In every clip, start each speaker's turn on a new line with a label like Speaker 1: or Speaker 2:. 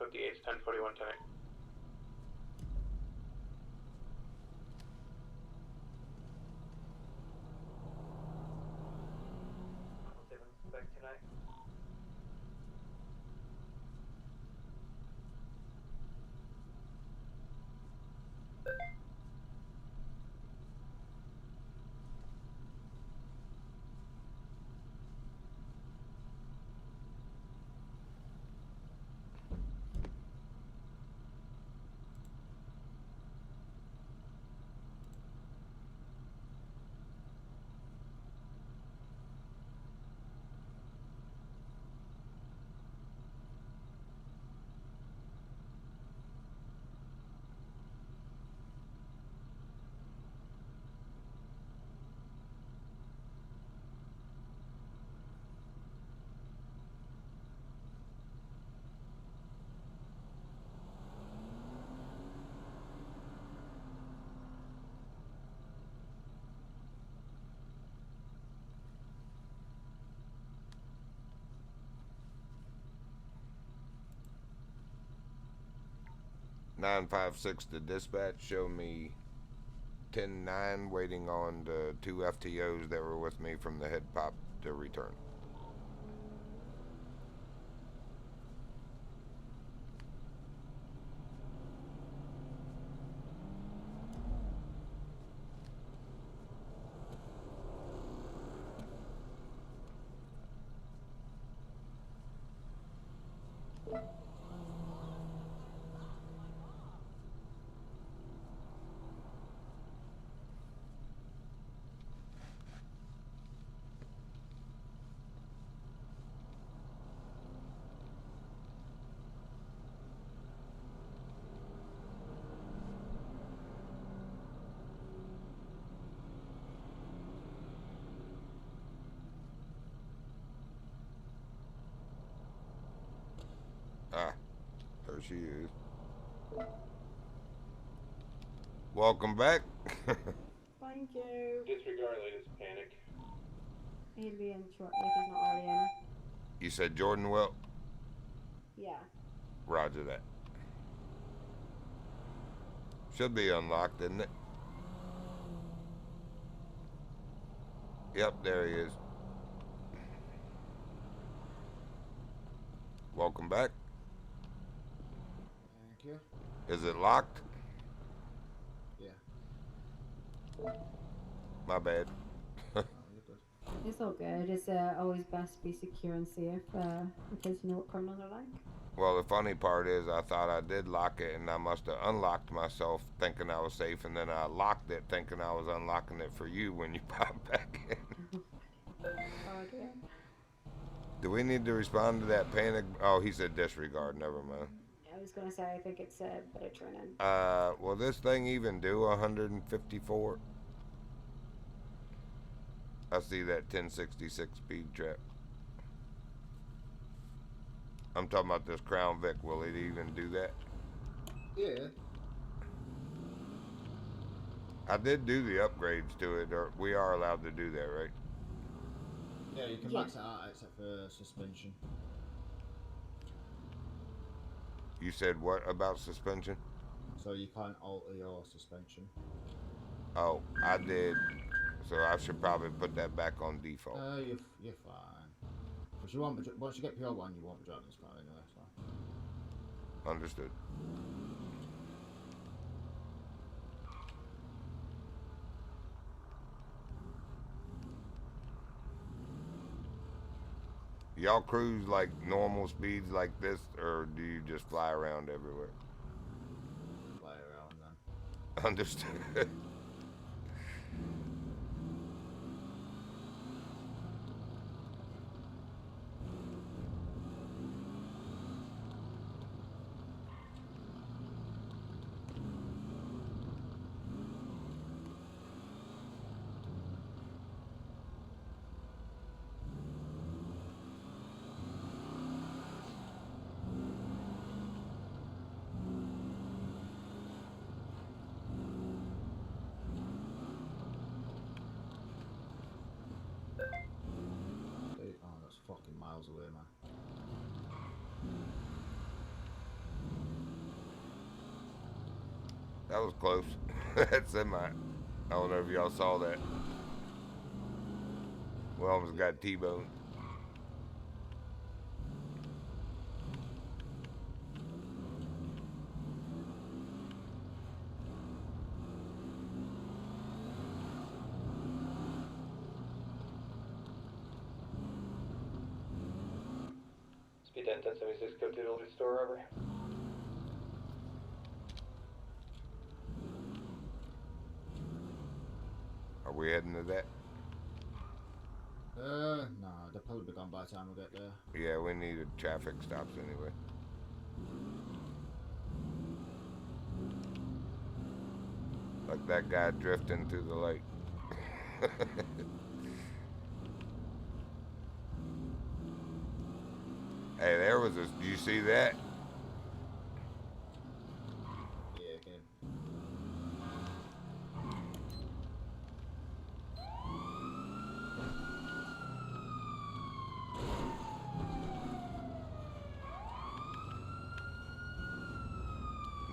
Speaker 1: 58, 1041 tonight.
Speaker 2: Back tonight.
Speaker 3: Nine 5-6 to dispatch. Show me 10-9 waiting on the 2 FTOs that were with me from the head pop to return. Ah, there she is. Welcome back.
Speaker 4: Thank you.
Speaker 1: Disregard latest panic.
Speaker 4: He'll be in shortly if he's not already in.
Speaker 3: You said Jordan will?
Speaker 4: Yeah.
Speaker 3: Roger that. Should be unlocked, isn't it? Yep, there he is. Welcome back.
Speaker 5: Thank you.
Speaker 3: Is it locked?
Speaker 5: Yeah.
Speaker 3: My bad.
Speaker 5: Oh, you're good.
Speaker 4: It's all good. It's always best to be secure and safe because you know what criminals are like.
Speaker 3: Well, the funny part is I thought I did lock it, and I must have unlocked myself thinking I was safe, and then I locked it thinking I was unlocking it for you when you popped back in.
Speaker 4: Oh dear.
Speaker 3: Do we need to respond to that panic? Oh, he said disregard. Never mind.
Speaker 4: I was gonna say I think it's a bit of training.
Speaker 3: Will this thing even do 154? I see that 1066 speed trap. I'm talking about this Crown Vic. Will it even do that?
Speaker 5: Yeah.
Speaker 3: I did do the upgrades to it, or we are allowed to do that, right?
Speaker 5: Yeah, you can
Speaker 4: Yeah.
Speaker 5: max it out except for suspension.
Speaker 3: You said what about suspension?
Speaker 5: So you can't alter your suspension.
Speaker 3: Oh, I did. So I should probably put that back on default.
Speaker 5: You're fine. Because you won't be, once you get PR1, you won't be driving this car anyway, so.
Speaker 3: Understood. Y'all cruise like normal speeds like this, or do you just fly around everywhere?
Speaker 5: Play around then.
Speaker 3: Understood.
Speaker 5: Oh, that's fucking miles away, man.
Speaker 3: That was close. That semi. I don't know if y'all saw that. We almost got T-boned.
Speaker 2: Speed 1076, go to the oldest store robbery.
Speaker 3: Are we heading to that?
Speaker 5: No, they'll probably be gone by the time we get there.
Speaker 3: Yeah, we needed traffic stops anyway. Like that guy drifting through the lake. Hey, there was a. Do you see that?
Speaker 5: Yeah, again.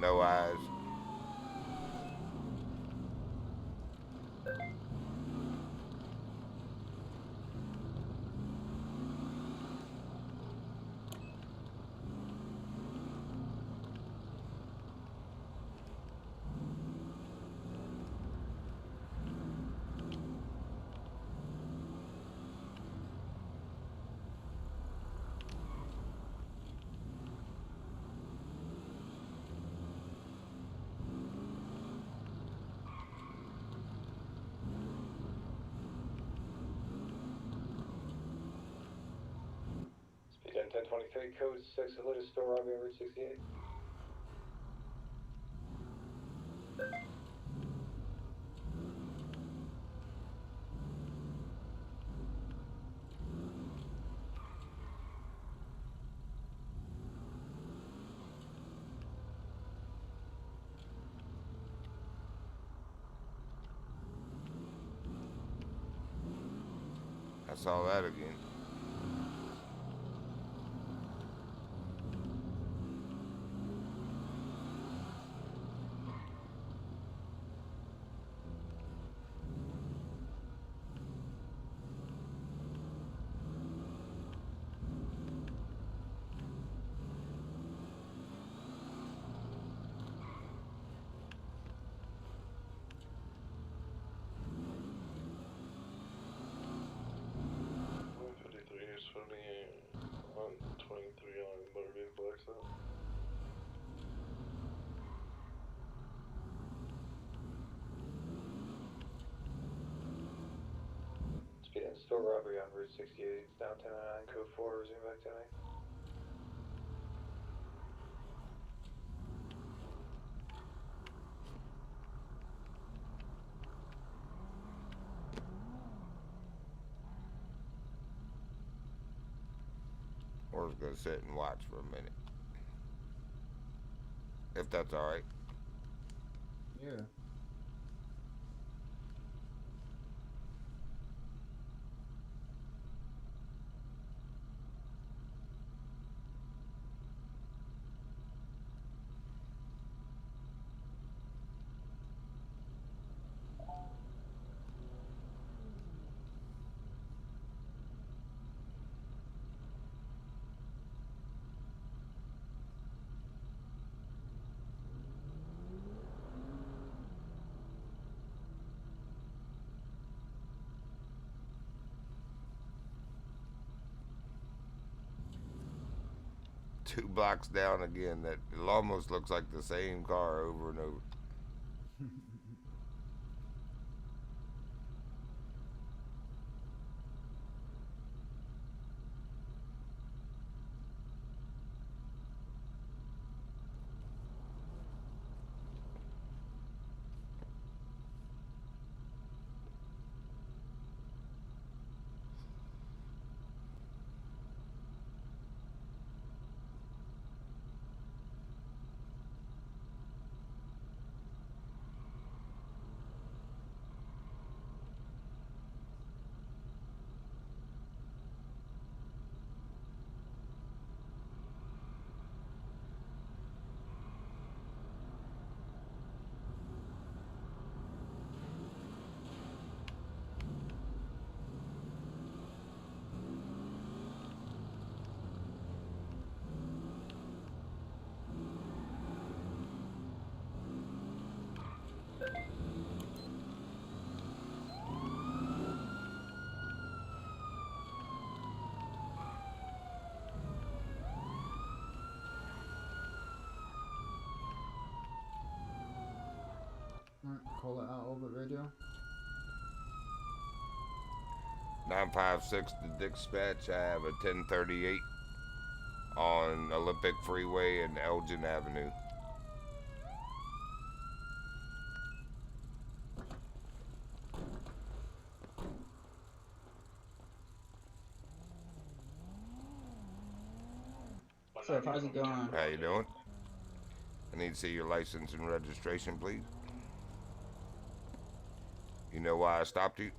Speaker 3: No eyes.
Speaker 2: Speed 1023, code 6, oldest store robbery on Route 68.
Speaker 3: I saw that again.
Speaker 1: Pt3 is fully on 23 on motor vehicle accident.
Speaker 2: Speed 10 store robbery on Route 68, it's down 1009, code 4, resume back tonight.
Speaker 3: We're just gonna sit and watch for a minute. If that's alright.
Speaker 5: Yeah.
Speaker 3: Two blocks down again. That it almost looks like the same car over and over.
Speaker 5: Alright, call it out over radio.
Speaker 3: 956 to dispatch. I have a 1038 on Olympic Freeway and Elgin Avenue.
Speaker 6: So how's it going?
Speaker 3: How you doing? I need to see your license and registration, please. You know why I stopped you?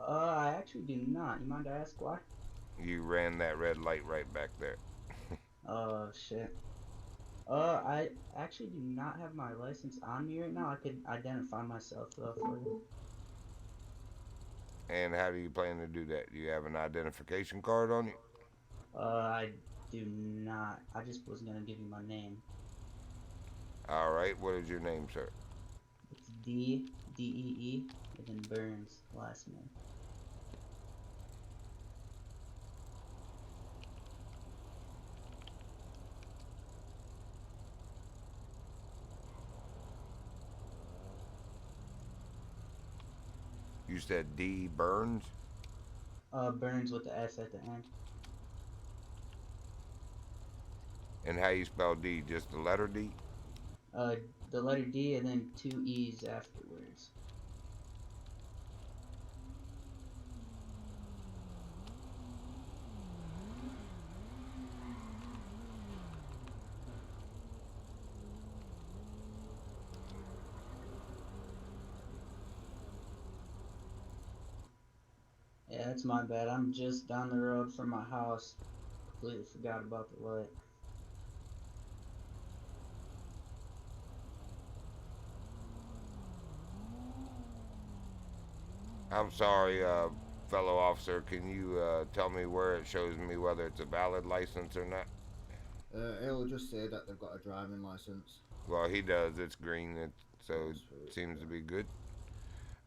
Speaker 6: I actually do not. You mind to ask why?
Speaker 3: You ran that red light right back there.
Speaker 6: Oh, shit. I actually do not have my license on me right now. I could identify myself, though, for you.
Speaker 3: And how do you plan to do that? Do you have an identification card on you?
Speaker 6: I do not. I just was gonna give you my name.
Speaker 3: Alright, what is your name, sir?
Speaker 6: It's D-E-E, and then Burns, last name.
Speaker 3: You said D. Burns?
Speaker 6: Burns with the S at the end.
Speaker 3: And how you spell D? Just the letter D?
Speaker 6: The letter D and then 2 E's afterwards. Yeah, that's my bad. I'm just down the road from my house. Completely forgot about the light.
Speaker 3: I'm sorry, fellow officer. Can you tell me where it shows me whether it's a valid license or not?
Speaker 5: It'll just say that they've got a driving license.
Speaker 3: Well, he does. It's green, so it seems to be good.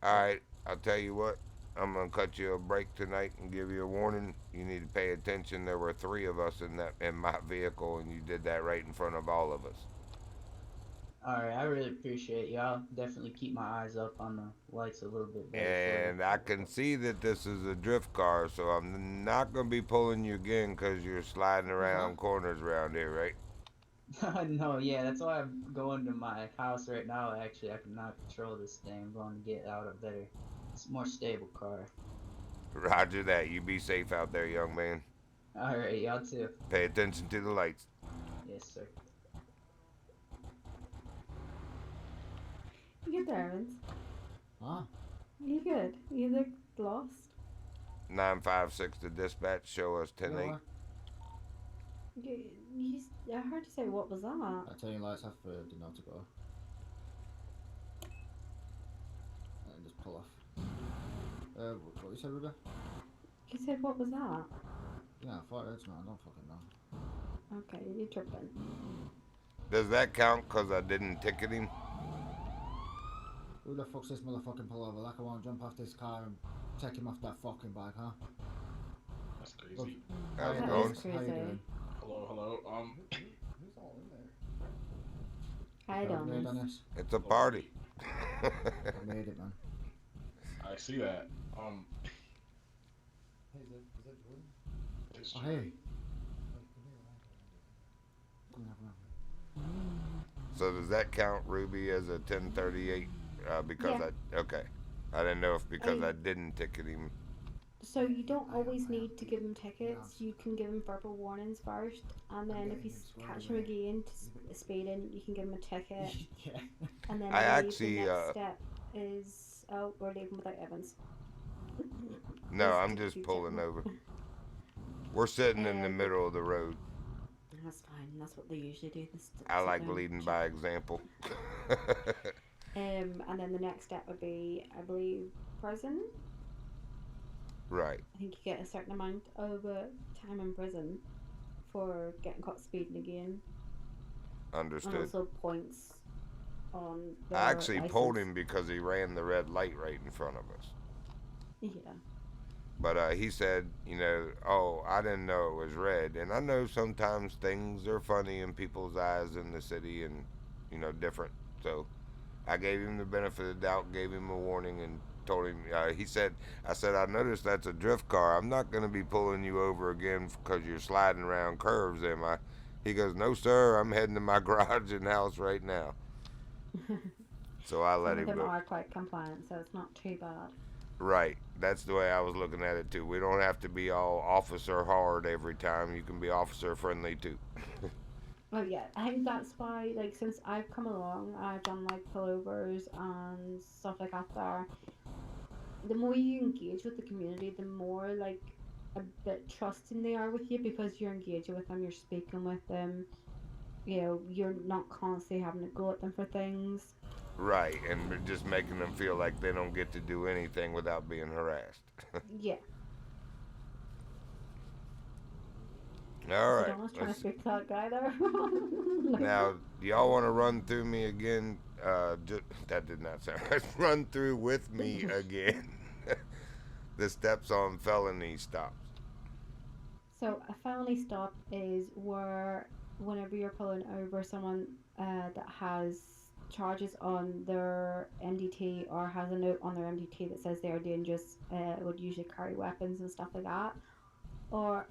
Speaker 3: Alright, I'll tell you what. I'm going to cut you a break tonight and give you a warning. You need to pay attention. There were 3 of us in my vehicle, and you did that right in front of all of us.
Speaker 6: Alright, I really appreciate you. I'll definitely keep my eyes up on the lights a little bit better.
Speaker 3: And I can see that this is a drift car, so I'm not going to be pulling you again because you're sliding around corners around here, right?
Speaker 6: No, yeah, that's why I'm going to my house right now, actually. I cannot control this thing. I'm going to get out of there. It's a more stable car.
Speaker 3: Roger that. You be safe out there, young man.
Speaker 6: Alright, y'all too.
Speaker 3: Pay attention to the lights.
Speaker 6: Yes, sir.
Speaker 4: You good there, Evans?
Speaker 5: Huh?
Speaker 4: You good? You look lost.
Speaker 3: 956 to dispatch. Show us 10-8.
Speaker 4: I heard you say, what was that?
Speaker 5: I tell you, lights have do not to go. And just pull off. What you said, Ruby?
Speaker 4: You said, what was that?
Speaker 5: Yeah, I thought it's man. I don't fucking know.
Speaker 4: Okay, you're tripping.
Speaker 3: Does that count because I didn't ticket him?
Speaker 5: Who the fuck's this motherfucking pullover? Like I want to jump off this car and take him off that fucking bike, huh?
Speaker 1: That's crazy.
Speaker 3: How's it
Speaker 4: That
Speaker 3: going?
Speaker 4: is
Speaker 5: How you
Speaker 4: crazy.
Speaker 5: doing?
Speaker 1: Hello.
Speaker 5: Who's all in there?
Speaker 4: I don't
Speaker 5: made
Speaker 4: know.
Speaker 5: on this.
Speaker 3: It's a party.
Speaker 5: I made it, man.
Speaker 1: I see that.
Speaker 5: Hey, is that Jordan?
Speaker 1: It's
Speaker 5: Oh, hey. Come here.
Speaker 3: So does that count Ruby as a 1038? Because
Speaker 4: Yeah.
Speaker 3: okay. I didn't know if because I didn't ticket him.
Speaker 4: So you don't always need to give him tickets. You can give him verbal warnings first, and then if you catch him again speeding, you can give him a ticket.
Speaker 5: Yeah.
Speaker 4: And then
Speaker 3: I
Speaker 4: I believe
Speaker 3: actually,
Speaker 4: the next step is we're leaving without Evans.
Speaker 3: No,
Speaker 4: Just
Speaker 3: I'm
Speaker 4: to
Speaker 3: just
Speaker 4: keep
Speaker 3: pulling
Speaker 4: checking.
Speaker 3: over. We're sitting in the middle of the road.
Speaker 4: That's fine. That's what they usually do.
Speaker 3: I like leading by example.
Speaker 4: And then the next step would be, I believe, prison.
Speaker 3: Right.
Speaker 4: I think you get a certain amount of time in prison for getting caught speeding again.
Speaker 3: Understood.
Speaker 4: And also points on the
Speaker 3: I actually pulled
Speaker 4: license.
Speaker 3: him because he ran the red light right in front of us.
Speaker 4: Yeah.
Speaker 3: But he said, oh, I didn't know it was red. And I know sometimes things are funny in people's eyes in the city and, different. So I gave him the benefit of the doubt, gave him a warning, and told him. I said, I noticed that's a drift car. I'm not going to be pulling you over again because you're sliding around curves, am I? He goes, no, sir. I'm heading to my garage and house right now. So I let
Speaker 4: Some of
Speaker 3: him
Speaker 4: them
Speaker 3: go.
Speaker 4: are quite compliant, so it's not too bad.
Speaker 3: Right. That's the way I was looking at it too. We don't have to be all officer hard every time. You can be officer friendly too.
Speaker 4: Oh yeah, I think that's why, like, since I've come along, I've done like pullovers and stuff like that there. The more you engage with the community, the more like a bit trusting they are with you because you're engaging with them, you're speaking with them, you know, you're not constantly having to go at them for things.
Speaker 3: Right, and just making them feel like they don't get to do anything without being harassed.
Speaker 4: Yeah.
Speaker 3: All
Speaker 4: So
Speaker 3: right,
Speaker 4: Donna's trying to
Speaker 3: let's see.
Speaker 4: speak to that guy there. Like,
Speaker 3: Now, do y'all want to run through me again? That did not sound right. Run through with me again. The steps on felony stops.
Speaker 4: so a felony stop is where whenever you're pulling over someone that has charges on their MDT or has a note on their MDT that says they are dangerous, would usually carry weapons and stuff like that, or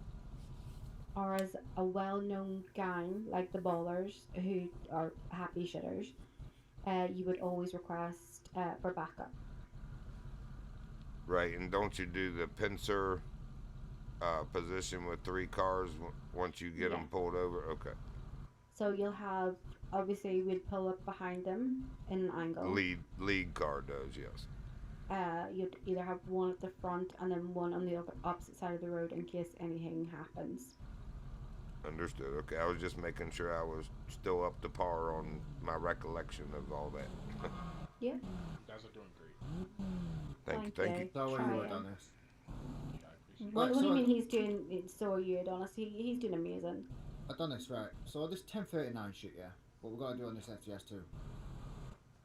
Speaker 4: as a well-known gang like the Ballers who are happy shitters, you would always request for backup.
Speaker 3: Right, and don't you do the pincer position with three cars once you get
Speaker 4: Yeah.
Speaker 3: them pulled over? Okay.
Speaker 4: So you'll have, obviously we'd pull up behind them in an angle.
Speaker 3: Lead car does, yes.
Speaker 4: You'd either have one at the front and then one on the opposite side of the road in case anything happens.
Speaker 3: Understood. Okay, I was just making sure I was still up to par on my recollection of all that.
Speaker 4: Yeah.
Speaker 7: You guys are doing great.
Speaker 3: Thank you.
Speaker 5: So when you worked
Speaker 4: Trying.
Speaker 5: on this?
Speaker 7: I appreciate
Speaker 4: What,
Speaker 5: Right,
Speaker 4: what do you
Speaker 5: so-
Speaker 4: mean he's doing it so weird, honestly? He's doing amazing.
Speaker 5: I've done this right. So this 1039 shit, yeah. What we gotta do on this FTS too.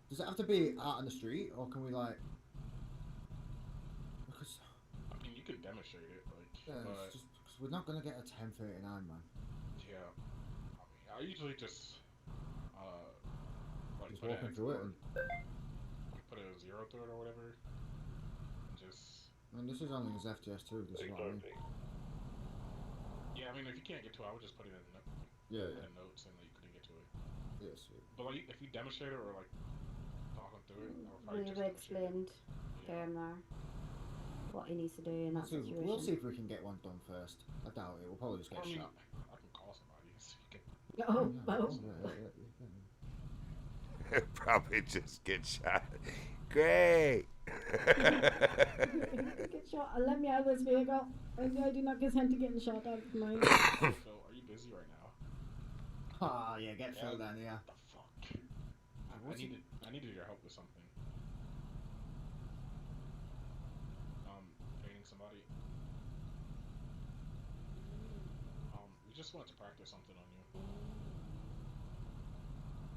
Speaker 5: Does it have to be out on the street, or can we like? Because
Speaker 7: I mean, you can demonstrate it, like,
Speaker 5: yeah,
Speaker 7: but
Speaker 5: it's just because we're not gonna get a 1039, man.
Speaker 7: yeah. I mean, I usually just like
Speaker 5: Just
Speaker 7: put
Speaker 5: walking through it, and
Speaker 7: put a 0 through it or whatever. And just
Speaker 5: I mean, this is only his FTS too. This is what I mean.
Speaker 7: yeah. I mean, if you can't get to it, I would just put it in
Speaker 5: Yeah,
Speaker 7: in
Speaker 5: yeah,
Speaker 7: the notes saying that you couldn't get to it.
Speaker 5: yeah, sweet.
Speaker 7: But like, if you demonstrate it or like talking through it, I would probably
Speaker 4: We've
Speaker 7: just demonstrate it.
Speaker 4: explained to him there what he needs to do in that
Speaker 5: We'll see,
Speaker 4: situation.
Speaker 5: we'll see if we can get one done first. I doubt it. We'll probably just
Speaker 7: Or,
Speaker 5: get
Speaker 7: I mean,
Speaker 5: shot.
Speaker 7: I can call somebody so you can.
Speaker 4: Oh, oh.
Speaker 5: Yeah.
Speaker 3: Probably just get shot. Great.
Speaker 4: Get shot. Let me out of this vehicle. I do not consent to getting shot out of mine.
Speaker 7: Phil, are you busy right now?
Speaker 5: Ah, yeah, get Phil down here.
Speaker 7: What the fuck? I needed your help with something. Training somebody. We just wanted to practice something on you.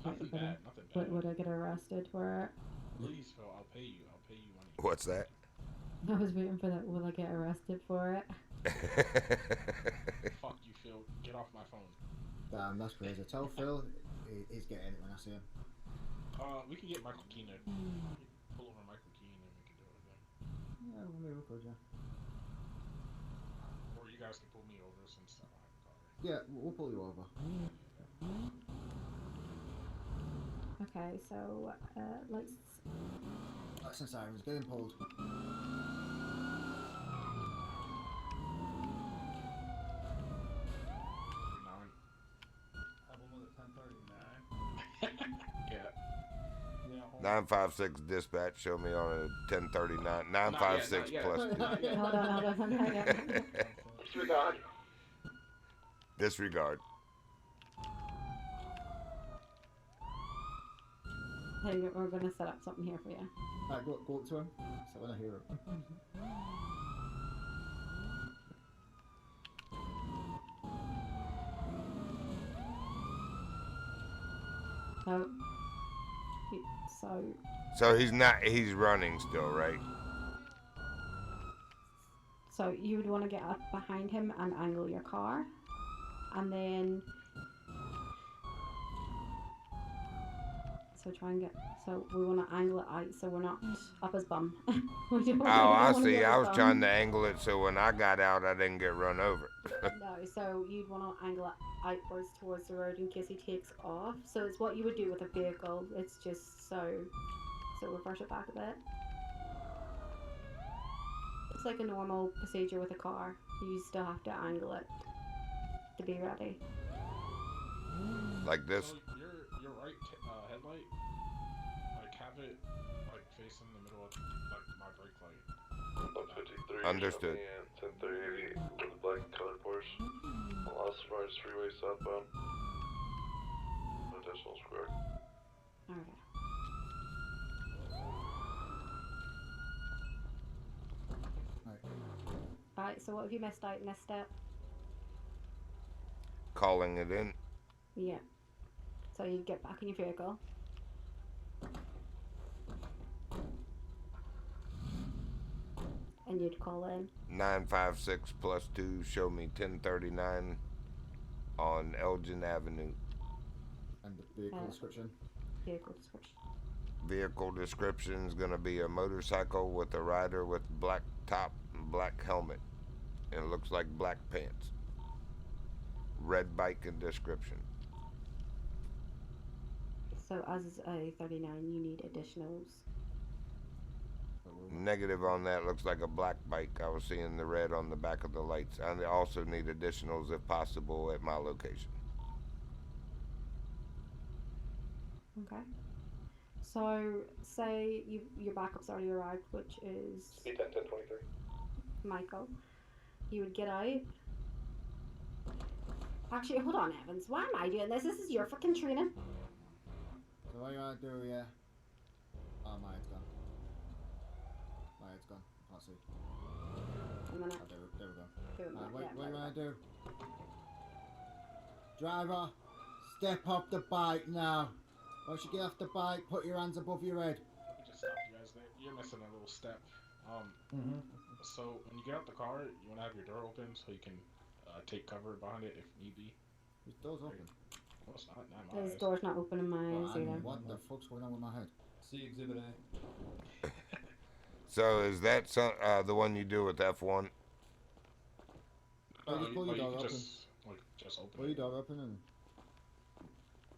Speaker 7: Nothing bad, nothing bad.
Speaker 4: But would I get arrested for
Speaker 7: Please, Phil, I'll pay you. I'll pay you money.
Speaker 3: What's that?
Speaker 4: it? I was waiting for that. Will I get arrested for it?
Speaker 7: Fuck you, Phil. Get off my phone.
Speaker 5: Damn, that's crazy. Tell Phil he's getting it when I see him.
Speaker 7: We can get Michael Keane to pull over Michael Keane and we can do it again.
Speaker 5: Yeah, well, maybe we could, yeah.
Speaker 7: Or you guys can pull me over since I don't have a car.
Speaker 5: Yeah, we'll pull you over.
Speaker 4: Okay, so let's.
Speaker 5: Lights and sirens, get him pulled.
Speaker 7: Yeah.
Speaker 3: 956 dispatch. Show me on a 1039. 956
Speaker 7: yet.
Speaker 3: plus two.
Speaker 4: Hold on.
Speaker 2: Disregard.
Speaker 3: Disregard.
Speaker 4: Hey, we're gonna set up something here for you.
Speaker 5: Alright, go up to him. So when I hear him.
Speaker 4: So, so
Speaker 3: So he's not. He's running still, right?
Speaker 4: So you would want to get up behind him and angle your car, and then So try and get. So we want to angle it out so we're not up his bum. We don't
Speaker 3: Oh,
Speaker 4: we
Speaker 3: I
Speaker 4: don't wanna be
Speaker 3: see.
Speaker 4: up
Speaker 3: I
Speaker 4: his
Speaker 3: was trying
Speaker 4: bum.
Speaker 3: to angle it so when I got out, I didn't get run over.
Speaker 4: No, so you'd want to angle it outwards towards the road in case he takes off. So it's what you would do with a vehicle. It's just so reverse it back a bit. It's like a normal procedure with a car. You still have to angle it to be ready.
Speaker 3: Like this.
Speaker 7: So your right headlight, like have it like facing the middle of like my brake light.
Speaker 1: On 53,
Speaker 3: Understood.
Speaker 1: and 1030 with the black and colored Porsche. On Las Vegas Freeway southbound. Additional square.
Speaker 4: Okay. Right, so what have you missed out in this step?
Speaker 3: Calling it in.
Speaker 4: Yeah. So you get back in your vehicle. And you'd call in.
Speaker 3: 956 plus 2, show me 1039 on Elgin Avenue.
Speaker 5: And the vehicle description.
Speaker 4: Vehicle description.
Speaker 3: Vehicle description is going to be a motorcycle with a rider with black top and black helmet. And it looks like black pants. Red bike and description.
Speaker 4: So as is a 39, you need additionals.
Speaker 3: Negative on that, looks like a black bike. I was seeing the red on the back of the lights. I also need additionals if possible at my location.
Speaker 4: Okay. So say your backup's already arrived, which is
Speaker 2: Pt3, 1023.
Speaker 4: Michael. You would get out. Actually, hold on, Evans. Why am I doing this? This is your fucking training.
Speaker 5: So what you want to do, yeah? Oh, my head's gone. My head's gone. Can't see.
Speaker 4: A minute.
Speaker 5: Oh, there we go.
Speaker 4: Doing that.
Speaker 5: Wait,
Speaker 4: Yeah,
Speaker 5: what do you
Speaker 4: right,
Speaker 5: want to do? Driver, step off the bike now. Once you get off the bike, put your hands above your head.
Speaker 7: Let me just stop you guys there. You're missing a little step. So when you get out the car, you want to have your door open so you can take cover behind it if need be.
Speaker 5: This door's open.
Speaker 7: No, it's not. Not in my
Speaker 4: His
Speaker 7: eyes.
Speaker 4: door's not open in my
Speaker 5: Well,
Speaker 4: eyes
Speaker 5: I
Speaker 4: either.
Speaker 5: mean, what the fuck's going on with my head?
Speaker 8: See Exhibit A.
Speaker 3: So is that the one you do with F1?
Speaker 5: Oh, just pull your
Speaker 7: you
Speaker 5: door
Speaker 7: can
Speaker 5: open.
Speaker 7: just open
Speaker 5: Pull
Speaker 7: it.
Speaker 5: your door open and...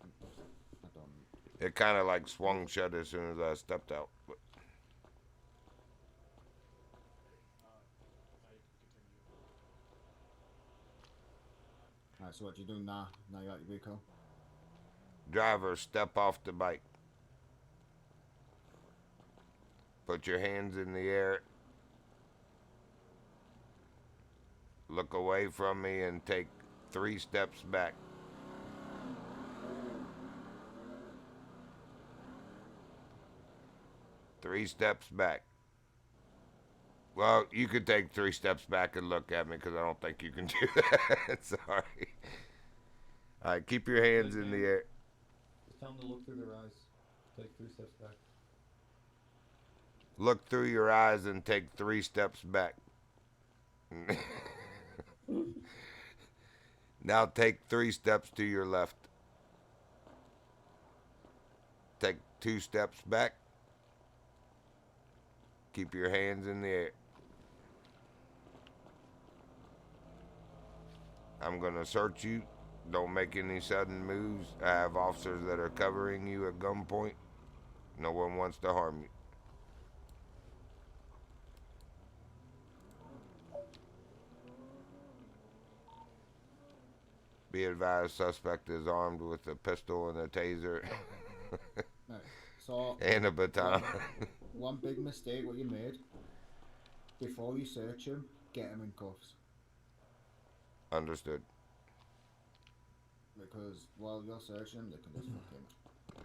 Speaker 5: I don't...
Speaker 3: It kind of like swung shut as soon as I stepped out. But
Speaker 7: Now you can continue.
Speaker 5: Alright, so what do you do now? Now you're at your vehicle?
Speaker 3: driver, step off the bike. Put your hands in the air. Look away from me and take 3 steps back. Three steps back. Well, you could take 3 steps back and look at me because I don't think you can do that. Sorry. All right, keep your hands in the air.
Speaker 8: Just tell them to look through their eyes. Take 3 steps back.
Speaker 3: Look through your eyes and take 3 steps back. Now take 3 steps to your left. Take 2 steps back. Keep your hands in the air. I'm going to search you. Don't make any sudden moves. I have officers that are covering you at gunpoint. No one wants to harm you. Be advised, suspect is armed with a pistol and a taser.
Speaker 5: Right. So
Speaker 3: And a baton.
Speaker 5: one big mistake what you made. Before you search him, get him in cuffs.
Speaker 3: Understood.
Speaker 5: Because while you're searching him, they can just fuck him.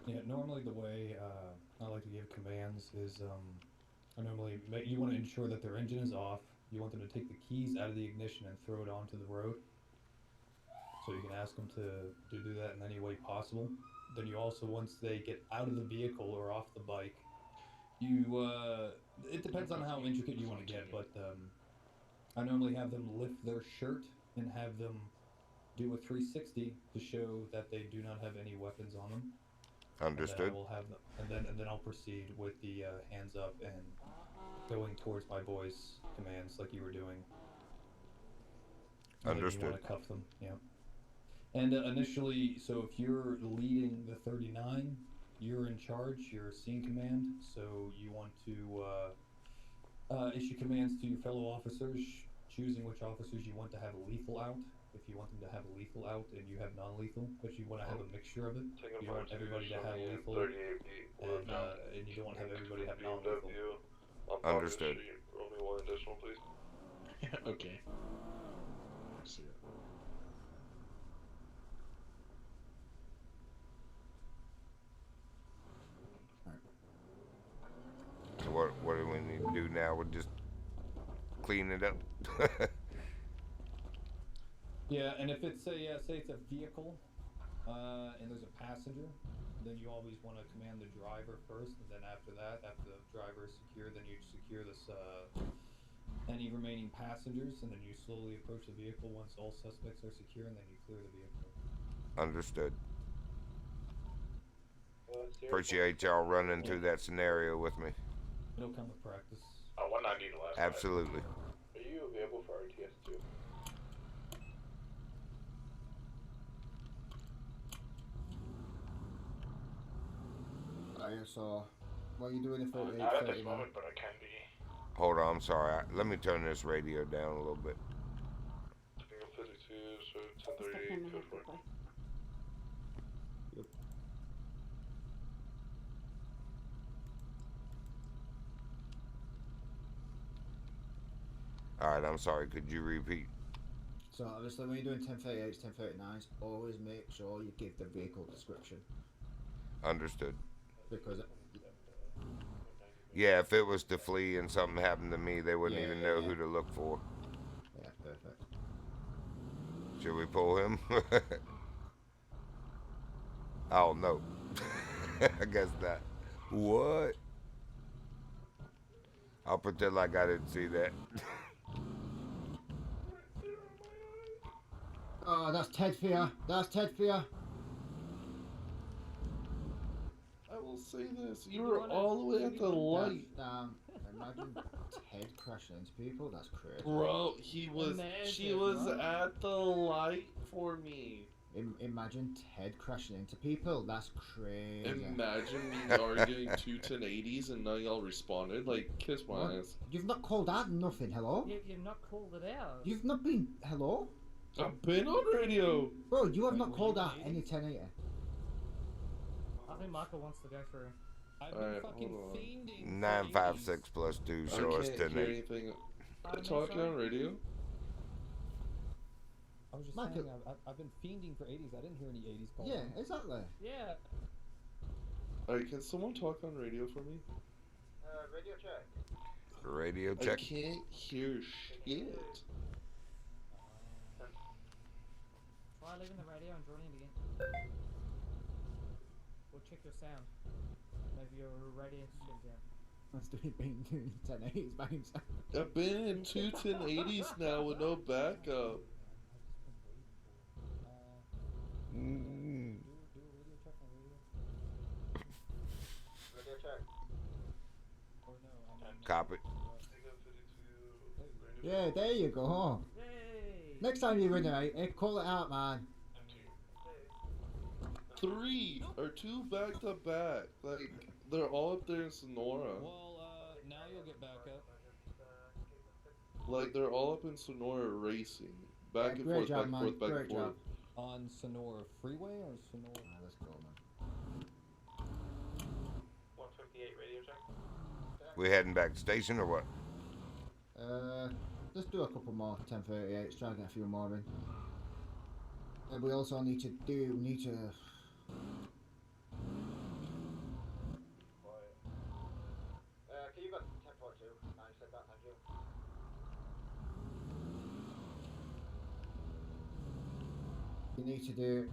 Speaker 8: Yeah, normally the way I like to give commands is you want to ensure that their engine is off. You want them to take the keys out of the ignition and throw it onto the road. So you can ask them to do that in any way possible. Then you also, once they get out of the vehicle or off the bike, it depends on how intricate you want to get, but I normally have them lift their shirt and have them do a 360 to show that they do not have any weapons on them.
Speaker 3: Understood.
Speaker 8: And then I will have them, and then I'll proceed with the hands up and going towards my boys' commands like you were doing. And
Speaker 3: Understood.
Speaker 8: then you want to cuff them, yeah. And initially, so if you're leading the 39, you're in charge. You're scene command, so you want to issue commands to your fellow officers, choosing which officers you want to have lethal out. If you want them to have lethal out and you have non-lethal, but you want to have a mixture of it. You don't want everybody to have lethal,
Speaker 1: 38 feet.
Speaker 8: and you don't want to have everybody have non-lethal.
Speaker 1: On Parker
Speaker 3: Understood.
Speaker 1: Street. Roll me one additional, please.
Speaker 7: Okay. See ya.
Speaker 3: So what do we need to do now? We'll just clean it up.
Speaker 8: Yeah, and if it's a say it's a vehicle, and there's a passenger, then you always want to command the driver first, and then after that, after the driver is secure, then you secure this any remaining passengers, and then you slowly approach the vehicle once all suspects are secure, and then you clear the vehicle.
Speaker 3: Understood. Appreciate y'all running through that scenario with me.
Speaker 8: It'll come with practice.
Speaker 7: What I need last
Speaker 3: Absolutely.
Speaker 1: Are you available for RTS 2?
Speaker 5: Alright, so what are you doing in 38,
Speaker 7: Not at this
Speaker 5: 39?
Speaker 7: moment, but I can be.
Speaker 3: Hold on, I'm sorry. Let me turn this radio down a little bit.
Speaker 1: Taking 52, so
Speaker 4: Just a
Speaker 1: 1038,
Speaker 4: minute,
Speaker 1: go for it.
Speaker 4: quickly.
Speaker 3: Alright, I'm sorry. Could you repeat?
Speaker 5: So obviously when you're doing 1038s, 1039s, always make sure you give the vehicle description.
Speaker 3: Understood.
Speaker 5: Because
Speaker 3: Yeah, if it was to flee and something happened to me, they wouldn't even know
Speaker 5: Yeah.
Speaker 3: who to look for.
Speaker 5: yeah, perfect.
Speaker 3: Should we pull him? Oh, no. I guess not. What? I'll pretend like I didn't see that.
Speaker 5: Oh, that's Ted Fear. That's Ted Fear.
Speaker 9: I will say this: you were all the way at the light,
Speaker 5: Imagine Ted crashing into people. That's crazy.
Speaker 9: bro. She was at the light for me.
Speaker 5: Imagine Ted crashing into people. That's crazy.
Speaker 9: Imagine me arguing two 1080s and none of y'all responded. Like, kiss my
Speaker 5: What?
Speaker 9: ass.
Speaker 5: You've not called out nothing. Hello.
Speaker 10: You've not called it out.
Speaker 5: You've not been. Hello.
Speaker 9: I've been on radio.
Speaker 5: Bro, you have
Speaker 8: Wait,
Speaker 5: not
Speaker 8: were
Speaker 5: called
Speaker 8: you
Speaker 5: out
Speaker 8: in
Speaker 5: any 1080.
Speaker 10: I think Michael wants to go through.
Speaker 8: I've
Speaker 9: Alright,
Speaker 8: been fucking
Speaker 9: hold on.
Speaker 8: fiending. for
Speaker 3: 956 plus 2,
Speaker 9: I
Speaker 3: show us
Speaker 9: can't
Speaker 3: 10
Speaker 9: hear
Speaker 3: 8.
Speaker 9: anything.
Speaker 10: Pardon me,
Speaker 9: Talking
Speaker 10: sorry?
Speaker 9: on radio.
Speaker 8: I was just
Speaker 5: Michael-
Speaker 8: saying, I've been fiending for 80s. I didn't hear any 80s calls.
Speaker 5: Yeah, exactly.
Speaker 10: Yeah.
Speaker 9: Alright, can someone talk on radio for me?
Speaker 2: Radio check.
Speaker 3: Radio
Speaker 9: I
Speaker 3: check.
Speaker 9: can't hear shit.
Speaker 10: Try leaving the radio and joining it again. We'll check your sound. Maybe your radio shut down.
Speaker 5: That's doing 1080s by himself.
Speaker 9: I've been in two 1080s now with no backup.
Speaker 3: Mm.
Speaker 8: Do a radio check on radio.
Speaker 2: Radio check.
Speaker 8: Or no, I mean,
Speaker 3: Copy.
Speaker 5: Yeah, there you go.
Speaker 10: Yay!
Speaker 5: Next time you run it, call it out, man.
Speaker 9: Three or two back to back. Like, they're all up there in Sonora.
Speaker 8: well, now you'll get back up.
Speaker 9: Like, they're all up in Sonora racing. Back and
Speaker 5: Great
Speaker 9: forth,
Speaker 5: job,
Speaker 9: back and
Speaker 5: man.
Speaker 9: forth, back
Speaker 5: Great
Speaker 9: and forth.
Speaker 5: job.
Speaker 8: On Sonora Freeway or Sonora?
Speaker 5: Ah, let's go, man.
Speaker 2: 158 radio check.
Speaker 3: We heading back to station or what?
Speaker 5: Let's do a couple more 1038s. Try to get a few more in. We also need to
Speaker 2: Can you got 1042? I said that, thank you.
Speaker 5: We need to do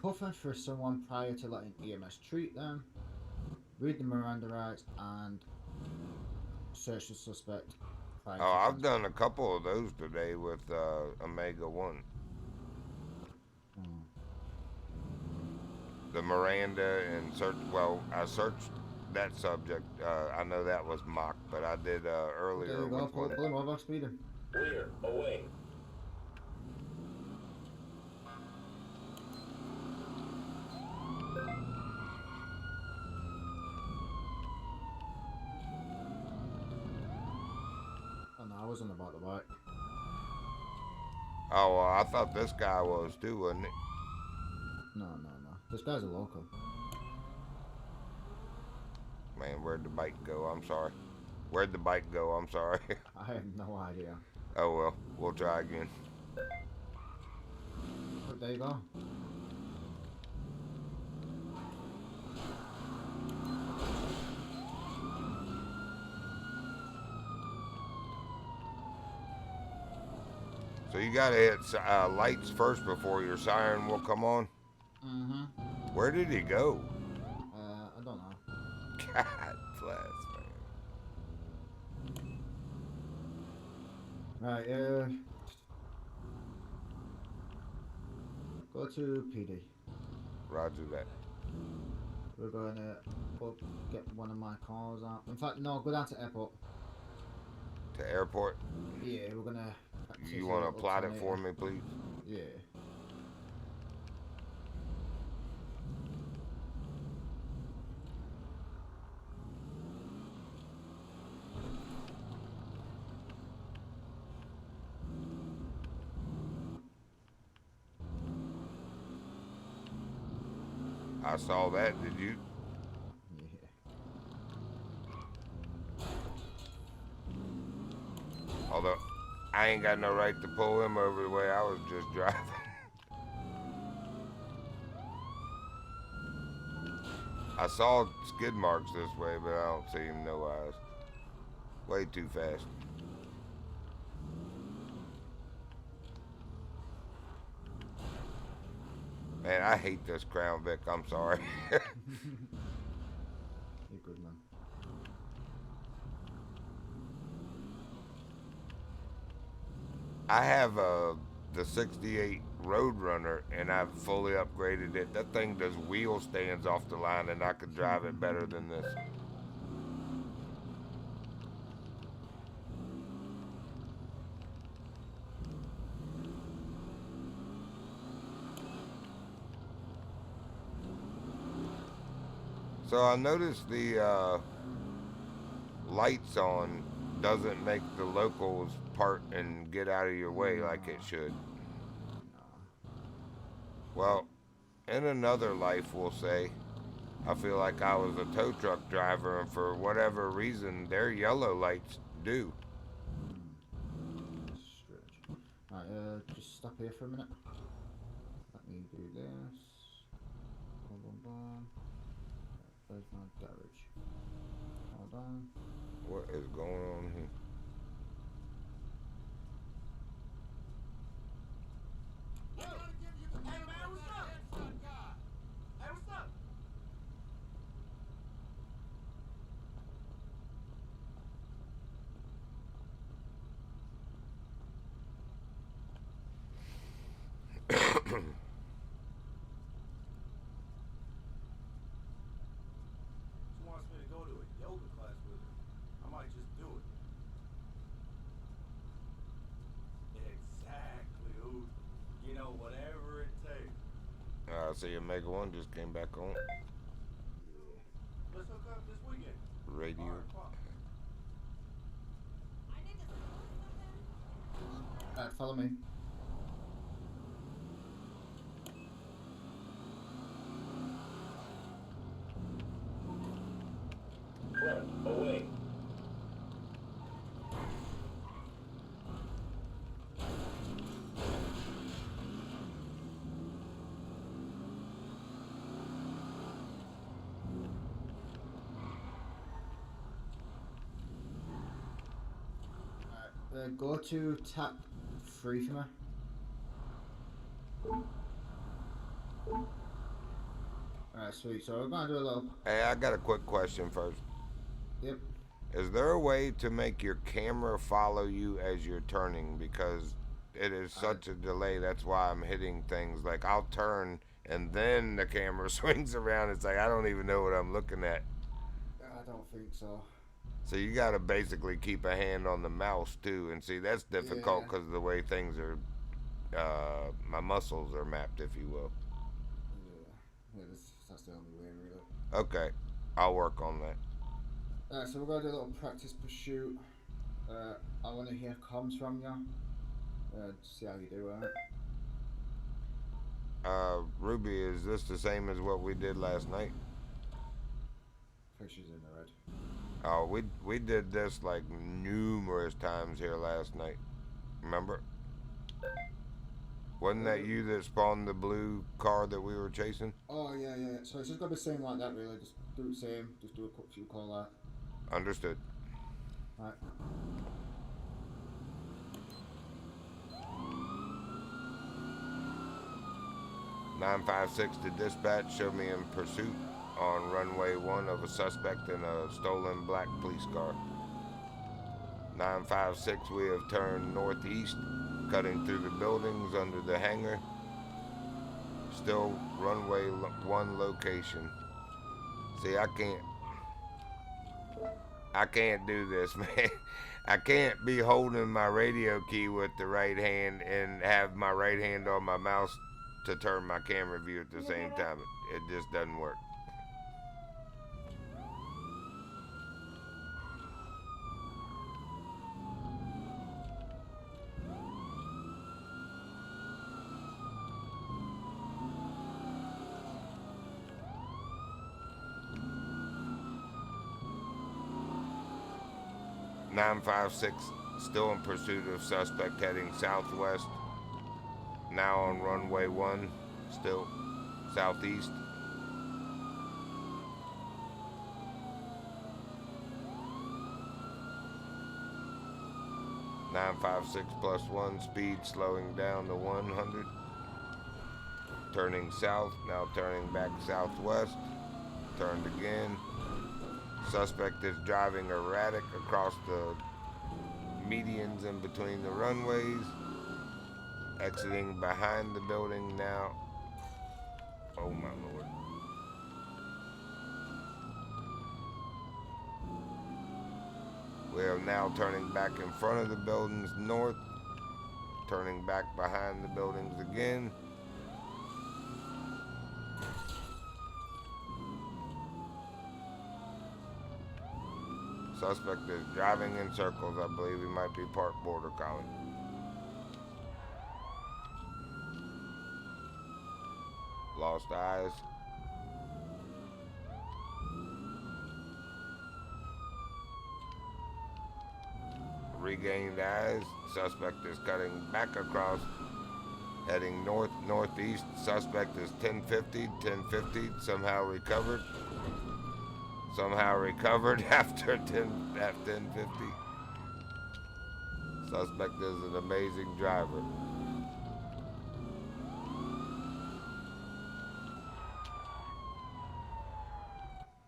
Speaker 5: cover for someone prior to letting EMS treat them, read the Miranda rights, and search the suspect prior to
Speaker 3: Oh, I've
Speaker 5: transport.
Speaker 3: done a couple of those today with Omega 1. the Miranda and search. Well, I searched that subject. I know that was mocked, but I did
Speaker 5: There
Speaker 3: earlier
Speaker 5: you go.
Speaker 3: with
Speaker 5: Pull
Speaker 3: one.
Speaker 5: him over. Speed him.
Speaker 11: Clear. Away.
Speaker 5: Oh no, I wasn't about the bike.
Speaker 3: Oh, well, I thought this guy was too, wasn't it?
Speaker 5: No. This guy's a local.
Speaker 3: Man, where'd the bike go? I'm sorry. Where'd the bike go? I'm sorry.
Speaker 5: I have no idea.
Speaker 3: Oh well, we'll try again.
Speaker 5: But there you go.
Speaker 3: So you gotta hit lights first before your siren will come on.
Speaker 5: Mm-hmm.
Speaker 3: Where did he go?
Speaker 5: I don't know.
Speaker 3: God bless, man.
Speaker 5: Right, go to PD.
Speaker 3: Roger that.
Speaker 5: We're going to get one of my cars out. In fact, no, go down to airport.
Speaker 3: To airport?
Speaker 5: Yeah, we're gonna.
Speaker 3: You want to plot it for me, please?
Speaker 5: Yeah.
Speaker 3: I saw that. Did you?
Speaker 5: Yeah.
Speaker 3: Although I ain't got no right to pull him over the way I was just driving. I saw skid marks this way, but I don't see him no eyes. Way too fast. Man, I hate this Crown Vic. I'm sorry.
Speaker 5: You're good, man.
Speaker 3: I have the 68 Roadrunner, and I've fully upgraded it. That thing does wheel stands off the line, and I could drive it better than this. So I noticed the lights on doesn't make the locals part and get out of your way like it should. Well, in another life, we'll say, I feel like I was a tow truck driver, and for whatever reason, their yellow lights do.
Speaker 5: Stretch. Right, just stop here for a minute. Let me do this. Boom, boom, boom. There's my garage. Hold on.
Speaker 3: What is going on here? I see Omega 1 just came back on.
Speaker 11: Let's hook up this weekend.
Speaker 3: Radio.
Speaker 5: Alright, follow me.
Speaker 11: Front, away.
Speaker 5: Go to tap 3 for me. Alright, sweet. So we're gonna do a little.
Speaker 3: Hey, I got a quick question first.
Speaker 5: Yep.
Speaker 3: Is there a way to make your camera follow you as you're turning? Because it is such a delay. That's why I'm hitting things. Like I'll turn and then the camera swings around. It's like, I don't even know what I'm looking at.
Speaker 5: I don't think so.
Speaker 3: So you got to basically keep a hand on the mouse too, and see that's difficult because of the way things are. My muscles are mapped, if you will.
Speaker 5: Yeah, that's the only way, really.
Speaker 3: Okay, I'll work on that.
Speaker 5: Alright, so we're going to do a little practice pursuit. I want to hear comms from you. See how you do, alright?
Speaker 3: Ruby, is this the same as what we did last night?
Speaker 5: I think she's in the red.
Speaker 3: Oh, we did this like numerous times here last night. Remember? Wasn't that you that spawned the blue car that we were chasing?
Speaker 5: Oh, yeah. So it's just got to be the same like that, really. Just do the same. Just do a quick few call out.
Speaker 3: Understood.
Speaker 5: Right.
Speaker 3: (956) to dispatch, show me in pursuit on runway 1 of a suspect in a stolen black police car. 956, we have turned northeast, cutting through the buildings under the hangar. Still runway 1 location. See, I can't do this, man. I can't be holding my radio key with the right hand and have my right hand on my mouse to turn my camera view at the same time. It just doesn't work. (956) still in pursuit of suspect heading southwest. Now on runway 1, still southeast. (956) +1, speed slowing down to 100. Turning south, now turning back southwest. Turned again. Suspect is driving erratic across the medians in between the runways. Exiting behind the building now. Oh my lord. We are now turning back in front of the buildings north. Turning back behind the buildings again. Suspect is driving in circles. I believe he might be part border collie. Lost eyes. Regained eyes. Suspect is cutting back across, heading northeast. Suspect is 1050, somehow recovered. After 1050. Suspect is an amazing driver.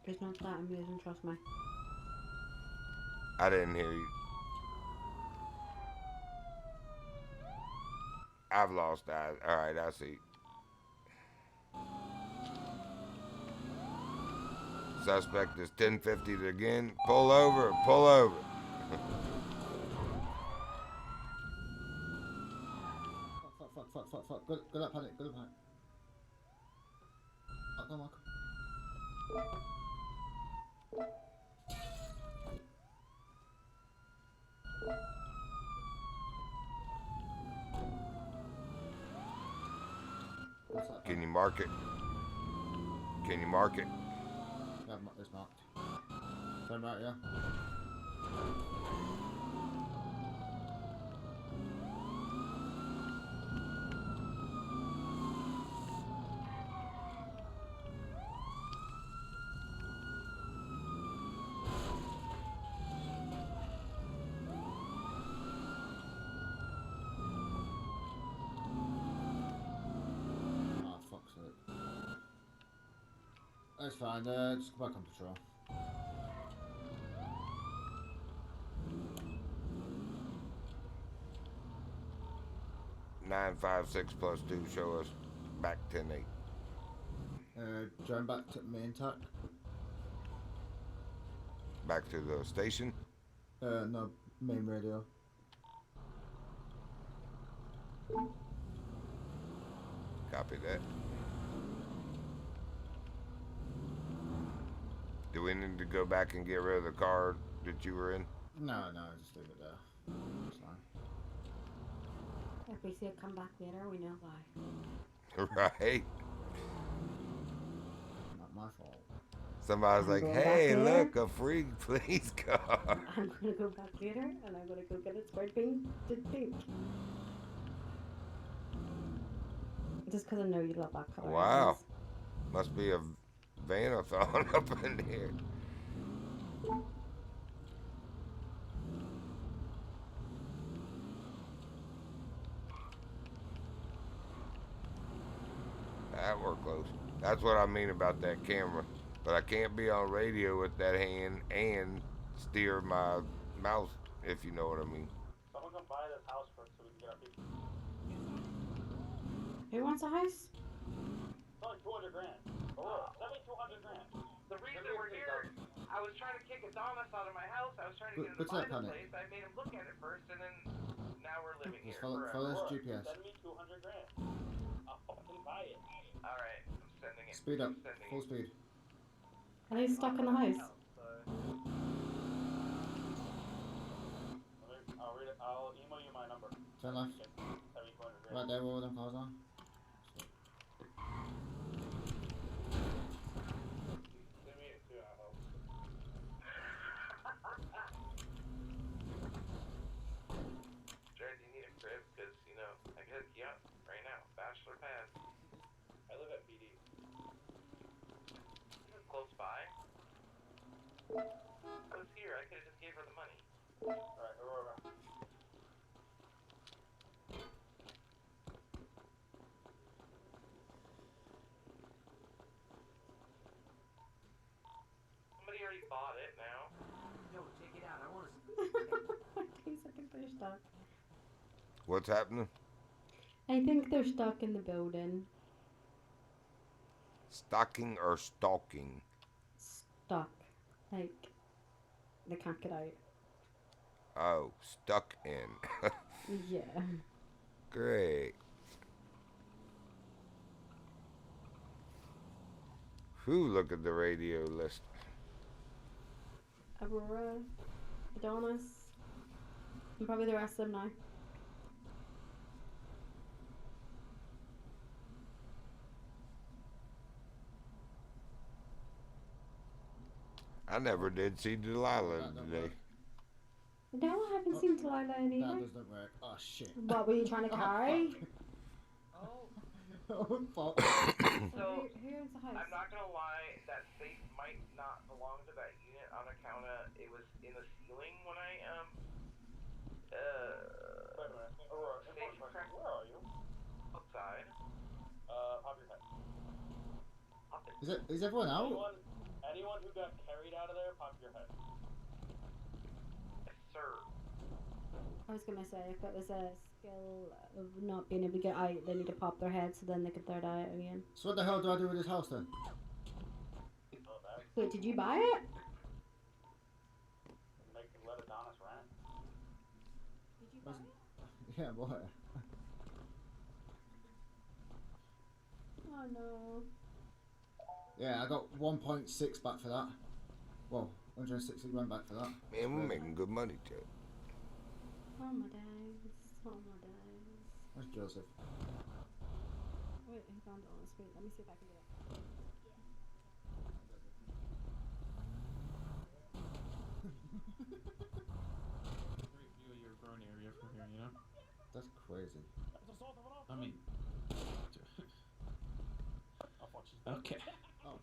Speaker 4: It's not that amusing, trust me.
Speaker 3: I didn't hear you. I've lost eyes. Alright, I see. Suspect is 1050 again. Pull over.
Speaker 5: Fuck. Good up, panic. Come on.
Speaker 3: Can you mark it?
Speaker 5: Yeah, it's marked. Turn right, yeah. Fuck's sake. That's fine, just go back on patrol.
Speaker 3: (956) +2, show us back 10-8.
Speaker 5: Join back to main tack.
Speaker 3: Back to the station.
Speaker 5: No, main radio.
Speaker 3: Copy that. Do we need to go back and get rid of the car that you were in?
Speaker 5: No, just leave it there. It's fine.
Speaker 4: If we see it come back later, we know why.
Speaker 3: Right?
Speaker 5: Not my fault.
Speaker 3: Somebody's like,
Speaker 4: going
Speaker 3: hey,
Speaker 4: back
Speaker 3: look, a free police car.
Speaker 4: I'm gonna go back later and I'm gonna go get it sprayed painted pink. Just because I know you love that color.
Speaker 3: Wow. Must be a van-a-thon up in here. That we're close. That's what I mean about that camera. But I can't be on radio with that hand and steer my mouse, if you know what I mean.
Speaker 1: Someone come buy this house first so we can get our people.
Speaker 4: Who wants a house?
Speaker 1: It's only 200 grand. Aurora, send me 200 grand.
Speaker 12: The reason we're here, I was trying to kick Adonis out of my house. I was trying to get him to buy the place. I made him look at it first, and then now we're living here.
Speaker 5: Follow this GPS.
Speaker 1: Send me 200 grand. I'll fucking buy it.
Speaker 12: All right, I'm sending it.
Speaker 5: Speed up. Full speed.
Speaker 4: Are they stuck in the house?
Speaker 1: I'll email you my number.
Speaker 5: Turn left. Right there where all them cars are.
Speaker 1: Send me it too, I'll help.
Speaker 12: Jared, do you need a crib? Because, you know, I could hook you up right now. Bachelor pad.
Speaker 1: I live at BD.
Speaker 12: Close by. I was here. I could have just gave her the money.
Speaker 1: Alright, Aurora.
Speaker 12: Somebody already bought it now.
Speaker 10: No, check it out. I want to.
Speaker 4: I think they're stuck.
Speaker 3: What's happening?
Speaker 4: I think they're stuck in the building.
Speaker 3: Stocking or stalking?
Speaker 4: Stuck. Like, they can't get out.
Speaker 3: Oh, stuck in.
Speaker 4: Yeah.
Speaker 3: Great. Whew, look at the radio list.
Speaker 4: Aurora, Adonis, and probably the rest of them now.
Speaker 3: I never did see Delilah today.
Speaker 4: No, I haven't seen Delilah in either.
Speaker 5: That doesn't work. Oh shit.
Speaker 4: What were you trying to carry?
Speaker 5: Oh, fuck.
Speaker 12: So,
Speaker 4: Who owns the house?
Speaker 12: I'm not gonna lie, that safe might not belong to that unit on account of it was in the ceiling when I,
Speaker 1: Wait a minute. Aurora,
Speaker 12: safe cracked
Speaker 1: where are you?
Speaker 12: outside.
Speaker 1: Pop your head.
Speaker 5: Is everyone out?
Speaker 1: Anyone who got carried out of there, pop your head.
Speaker 12: Yes, sir.
Speaker 4: I was gonna say, if it was a skill of not being able to get out, they need to pop their head so then they can third out again.
Speaker 5: So what the hell do I do with this house then?
Speaker 4: Wait, did you buy it?
Speaker 1: Let Adonis rent.
Speaker 4: Did you buy it?
Speaker 5: Yeah, boy.
Speaker 4: Oh no.
Speaker 5: Yeah, I got 1.6 back for that. Well, 160 grand back for that.
Speaker 3: Man, we're making good money, too.
Speaker 4: Oh my days. Oh my days.
Speaker 5: Where's Joseph?
Speaker 4: Wait, he found it on the screen. Let me see if I can do it.
Speaker 7: Great view of your burn area from here, you know?
Speaker 5: That's crazy.
Speaker 7: I mean... Okay.
Speaker 5: Oh.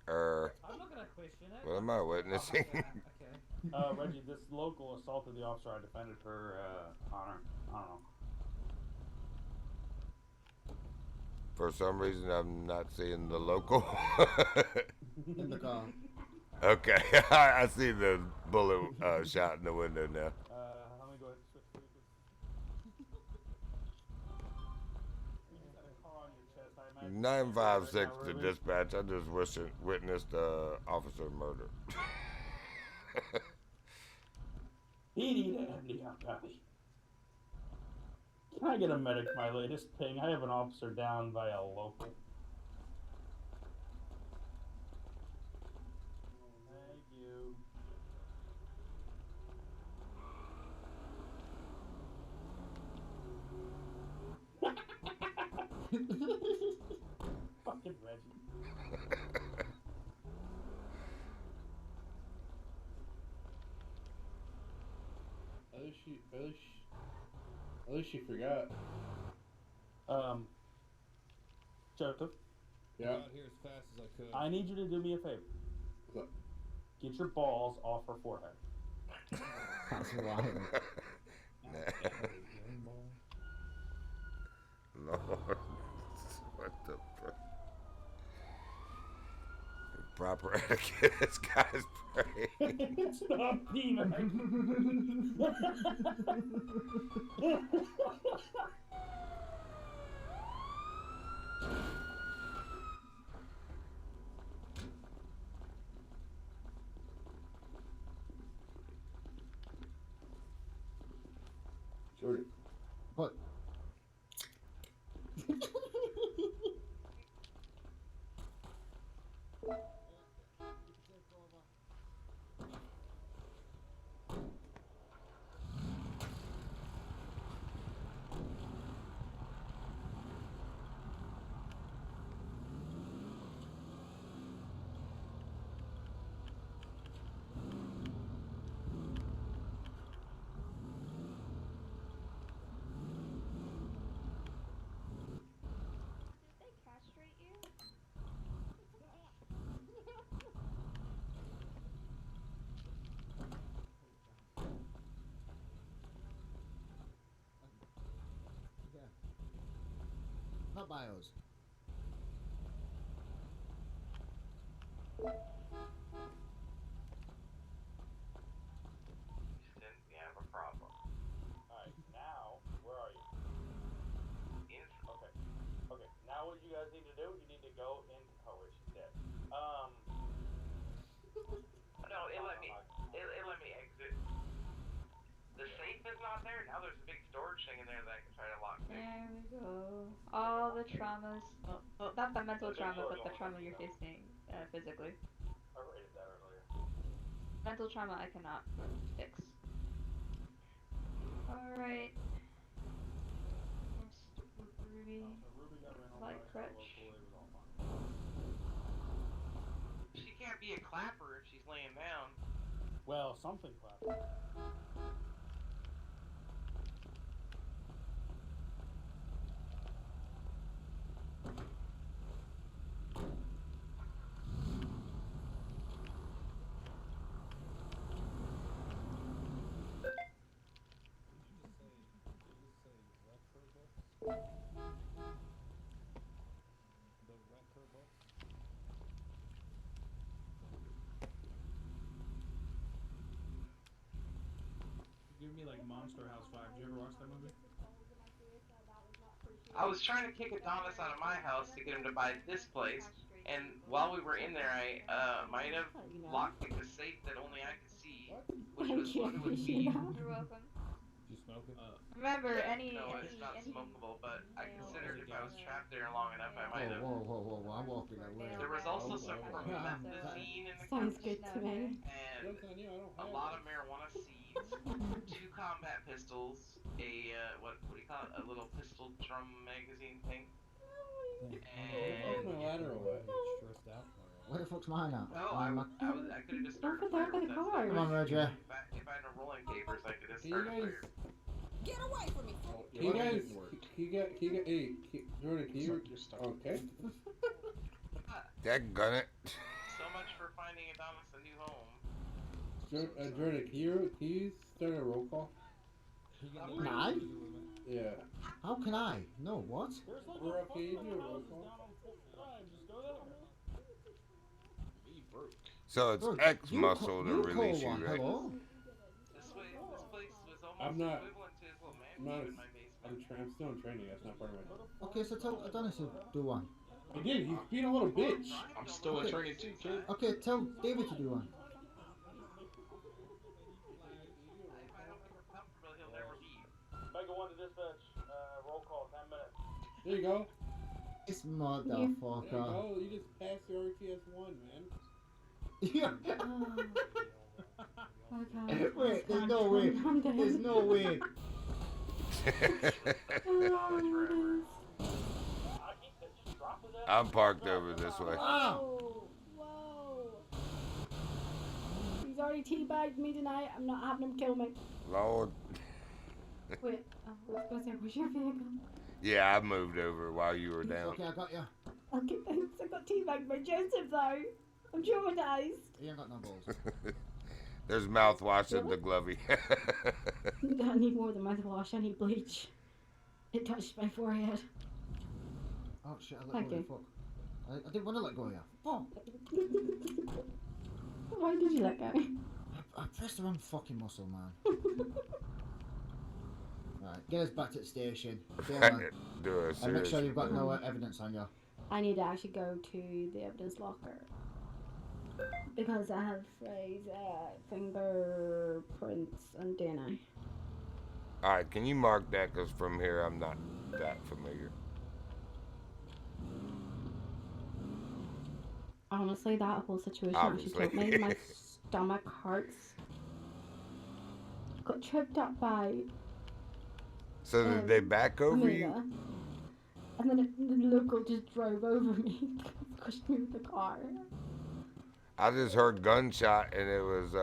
Speaker 10: I'm not gonna question it.
Speaker 3: What am I witnessing?
Speaker 10: Okay.
Speaker 1: Reggie, this local assaulted the officer. I defended her honor. I don't know.
Speaker 3: For some reason, I'm not seeing the local.
Speaker 5: In the car.
Speaker 3: Okay, I see the bullet shot in the window now.
Speaker 1: Let me go ahead and switch vehicles.
Speaker 3: 956 to dispatch. I just witnessed officer murder.
Speaker 13: PD to MD, copy. Can I get a medic, my latest ping? I have an officer down by a local. Thank you. Fucking Reggie.
Speaker 9: At least she forgot.
Speaker 13: Joseph.
Speaker 8: Yeah. I got here as fast as I could.
Speaker 13: I need you to do me a favor.
Speaker 9: What?
Speaker 13: Get your balls off her forehead.
Speaker 5: That's wild.
Speaker 3: Lord, what the fuck? Proper etiquette, this guy's praying.
Speaker 13: Stop beaming.
Speaker 9: Jordan.
Speaker 5: What? Not bios.
Speaker 12: Houston, we have a problem.
Speaker 13: Alright, now, where are you? Okay. Okay, now what you guys need to do, you need to go into... Oh, wait, she's dead.
Speaker 12: No, it let me exit. The safe is not there, now there's a big storage thing in there that I can try to lock.
Speaker 14: There we go. All the traumas, well, not the mental trauma, but the trauma you're facing physically.
Speaker 13: I rated that earlier.
Speaker 14: Mental trauma I cannot fix. Alright. Ruby. Light crutch.
Speaker 12: She can't be a clapper if she's laying down.
Speaker 13: Well, something clapped.
Speaker 15: Give me like Monster House 5. Did you ever watch that movie?
Speaker 12: I was trying to kick Adonis out of my house to get him to buy this place, and while we were in there, I might have lockpicked a safe that only I could see, which was loaded with weed.
Speaker 14: You're welcome.
Speaker 8: Did you smoke it?
Speaker 14: Remember,
Speaker 12: No, it's not smokable, but I considered if I was trapped there long enough, I might have.
Speaker 5: Whoa, I'm walking away.
Speaker 12: There was also some promethazine in the
Speaker 4: Sounds
Speaker 12: couch,
Speaker 4: good to me.
Speaker 12: and a lot of marijuana seeds, 2 combat pistols, a what do you call it? A little pistol drum magazine thing. And
Speaker 5: Where the fuck's mine at?
Speaker 12: no, I could have just started a
Speaker 4: Over there
Speaker 12: fire
Speaker 4: by
Speaker 12: with
Speaker 4: the
Speaker 12: that
Speaker 4: car.
Speaker 12: stuff.
Speaker 5: Come on, Reggie.
Speaker 12: If I had no rolling papers, I could have started a fire.
Speaker 16: Get away from me!
Speaker 9: You guys, Jordan, can you... Okay.
Speaker 3: Daggone it.
Speaker 12: So much for finding Adonis a new home.
Speaker 9: Jordan, can you start a roll call?
Speaker 5: Can I?
Speaker 9: Yeah.
Speaker 5: How can I? No, what?
Speaker 9: We're okay, you do a roll call.
Speaker 3: So it's
Speaker 5: Look,
Speaker 3: X
Speaker 5: you
Speaker 3: muscle to
Speaker 5: you
Speaker 3: release
Speaker 5: call
Speaker 3: you,
Speaker 5: one.
Speaker 3: right?
Speaker 5: Hello?
Speaker 12: This place was almost
Speaker 9: I'm not...
Speaker 12: equivalent to his little man
Speaker 9: I'm not...
Speaker 12: in my basement.
Speaker 9: I'm still in training, that's not part of my...
Speaker 5: Okay, so tell Adonis to do one.
Speaker 15: He did. He's being a little bitch.
Speaker 7: I'm still
Speaker 5: Okay.
Speaker 7: a training too, kid.
Speaker 5: Okay, tell David to do one.
Speaker 12: If I don't make him comfortable, he'll never leave.
Speaker 13: Mega 1 to dispatch. Roll call, 10 minutes.
Speaker 15: There you go.
Speaker 5: This
Speaker 15: There you
Speaker 5: motherfucker.
Speaker 15: go. You just passed your RTS-1, man.
Speaker 5: Yeah.
Speaker 4: Okay.
Speaker 5: Wait, there's no way. There's no way.
Speaker 3: I'm parked over this way.
Speaker 4: Whoa. Whoa. He's already teabagged me tonight. I'm not having him kill me.
Speaker 3: Lord.
Speaker 4: Wait, I was gonna say, where's your vehicle?
Speaker 3: Yeah, I moved over while you were down.
Speaker 5: Okay, I got you.
Speaker 4: Okay, thanks. I got teabagged by Joseph though. I'm traumatized.
Speaker 5: You ain't got no balls.
Speaker 3: There's mouthwash in the glovey.
Speaker 4: I need more than mouthwash. I need bleach. It touched my forehead.
Speaker 5: Oh shit, I let
Speaker 4: Thank
Speaker 5: go of
Speaker 4: you.
Speaker 5: you. Fuck. I didn't want to let go of you. Fuck.
Speaker 4: Why did you let go?
Speaker 5: I pressed the wrong fucking muscle, man. Right, get us back to the station. Go on.
Speaker 3: Do a
Speaker 5: And make sure
Speaker 3: serious
Speaker 5: you've got no
Speaker 3: report.
Speaker 5: evidence on you.
Speaker 4: I need to actually go to the evidence locker. Because I have Frey's fingerprints and DNA.
Speaker 3: Alright, can you mark that? Because from here I'm not that familiar.
Speaker 4: Honestly, that whole situation
Speaker 3: Obviously.
Speaker 4: actually killed me. My stomach hurts. Got tripped up by
Speaker 3: So did they back over you?
Speaker 4: Omega. And then the local just drove over me. Pushed me with the car.
Speaker 3: I just heard gunshot and it was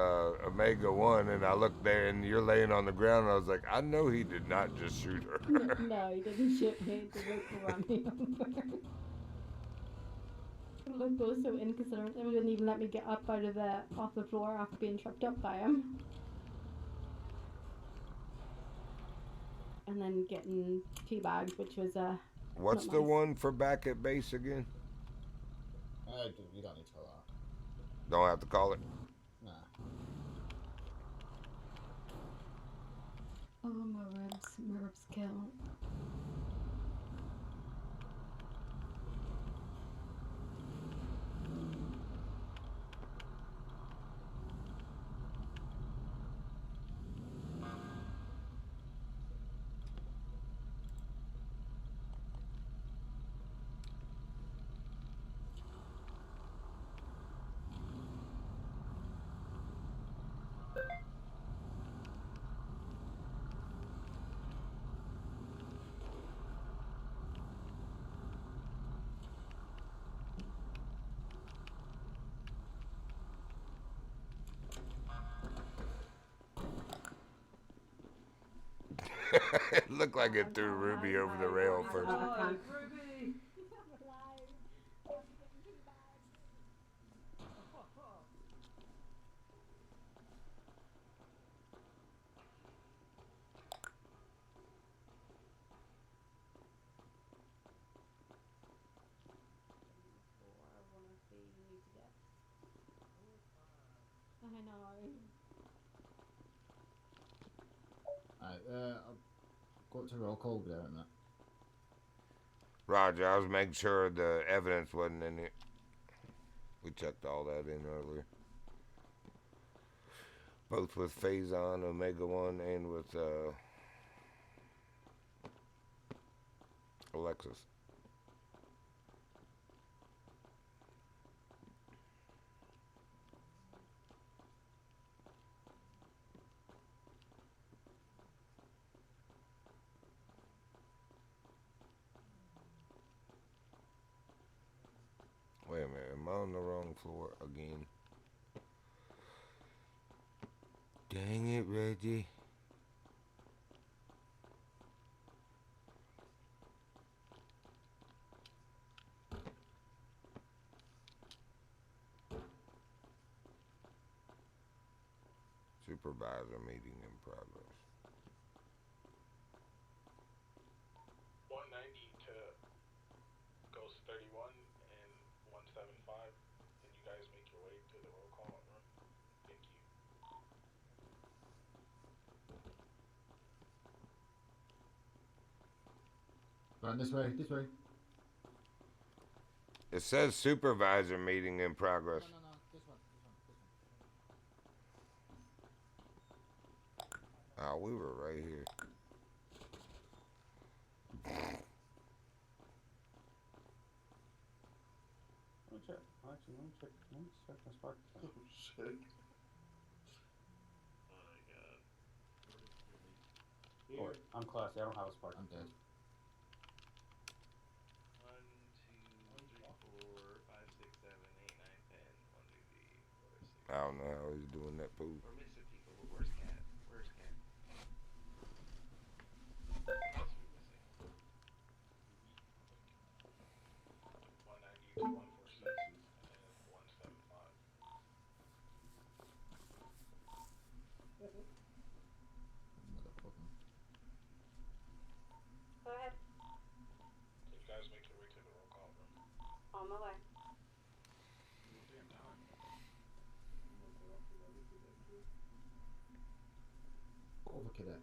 Speaker 3: Omega 1 and I looked there and you're laying on the ground and I was like, I know he did not just shoot her.
Speaker 4: No, he didn't shoot me. The local ran me over. The local was so inconsiderate. He didn't even let me get up off the floor after being tripped up by him. And then getting teabagged, which was
Speaker 3: What's
Speaker 4: not
Speaker 3: the
Speaker 4: nice.
Speaker 3: one for back at base again?
Speaker 5: You don't need to tell that.
Speaker 3: Don't have to call it.
Speaker 5: Nah.
Speaker 4: Oh, my ribs kill.
Speaker 3: It looked like it threw Ruby over the rail first.
Speaker 10: Ruby!
Speaker 4: I know.
Speaker 5: Alright, I'll go up to roll call there and that.
Speaker 3: Roger, I was making sure the evidence wasn't in it. We checked all that in earlier. Both with Phazon, Omega 1, and with Alexis. Wait a minute, am I on the wrong floor again? Dang it, Reggie. Supervisor meeting in progress.
Speaker 7: 190 to Ghost 31 and 175. And you guys make your way to the roll call room. Thank you.
Speaker 5: Run this way, this way.
Speaker 3: It says supervisor meeting in progress.
Speaker 5: No, this one.
Speaker 3: Oh, we were right here.
Speaker 13: Let me check. Actually, let me check my spark.
Speaker 9: Oh shit.
Speaker 12: Oh my god.
Speaker 13: Or, I'm classy. I don't have a spark.
Speaker 5: I'm dead.
Speaker 12: 1, 2, 3, 4, 5, 6, 7, 8, 9, 10. 1, 2, 3, 4, 6.
Speaker 3: I don't know how he's doing that pool.
Speaker 12: We're missing people, but where's Cat? Where's Cat? What else are we missing?
Speaker 7: 190 to 146 and 175.
Speaker 5: Motherfucker.
Speaker 4: Go ahead.
Speaker 7: Can you guys make your way to the roll call room?
Speaker 4: On my way.
Speaker 7: Damn time.
Speaker 5: Over Cadet.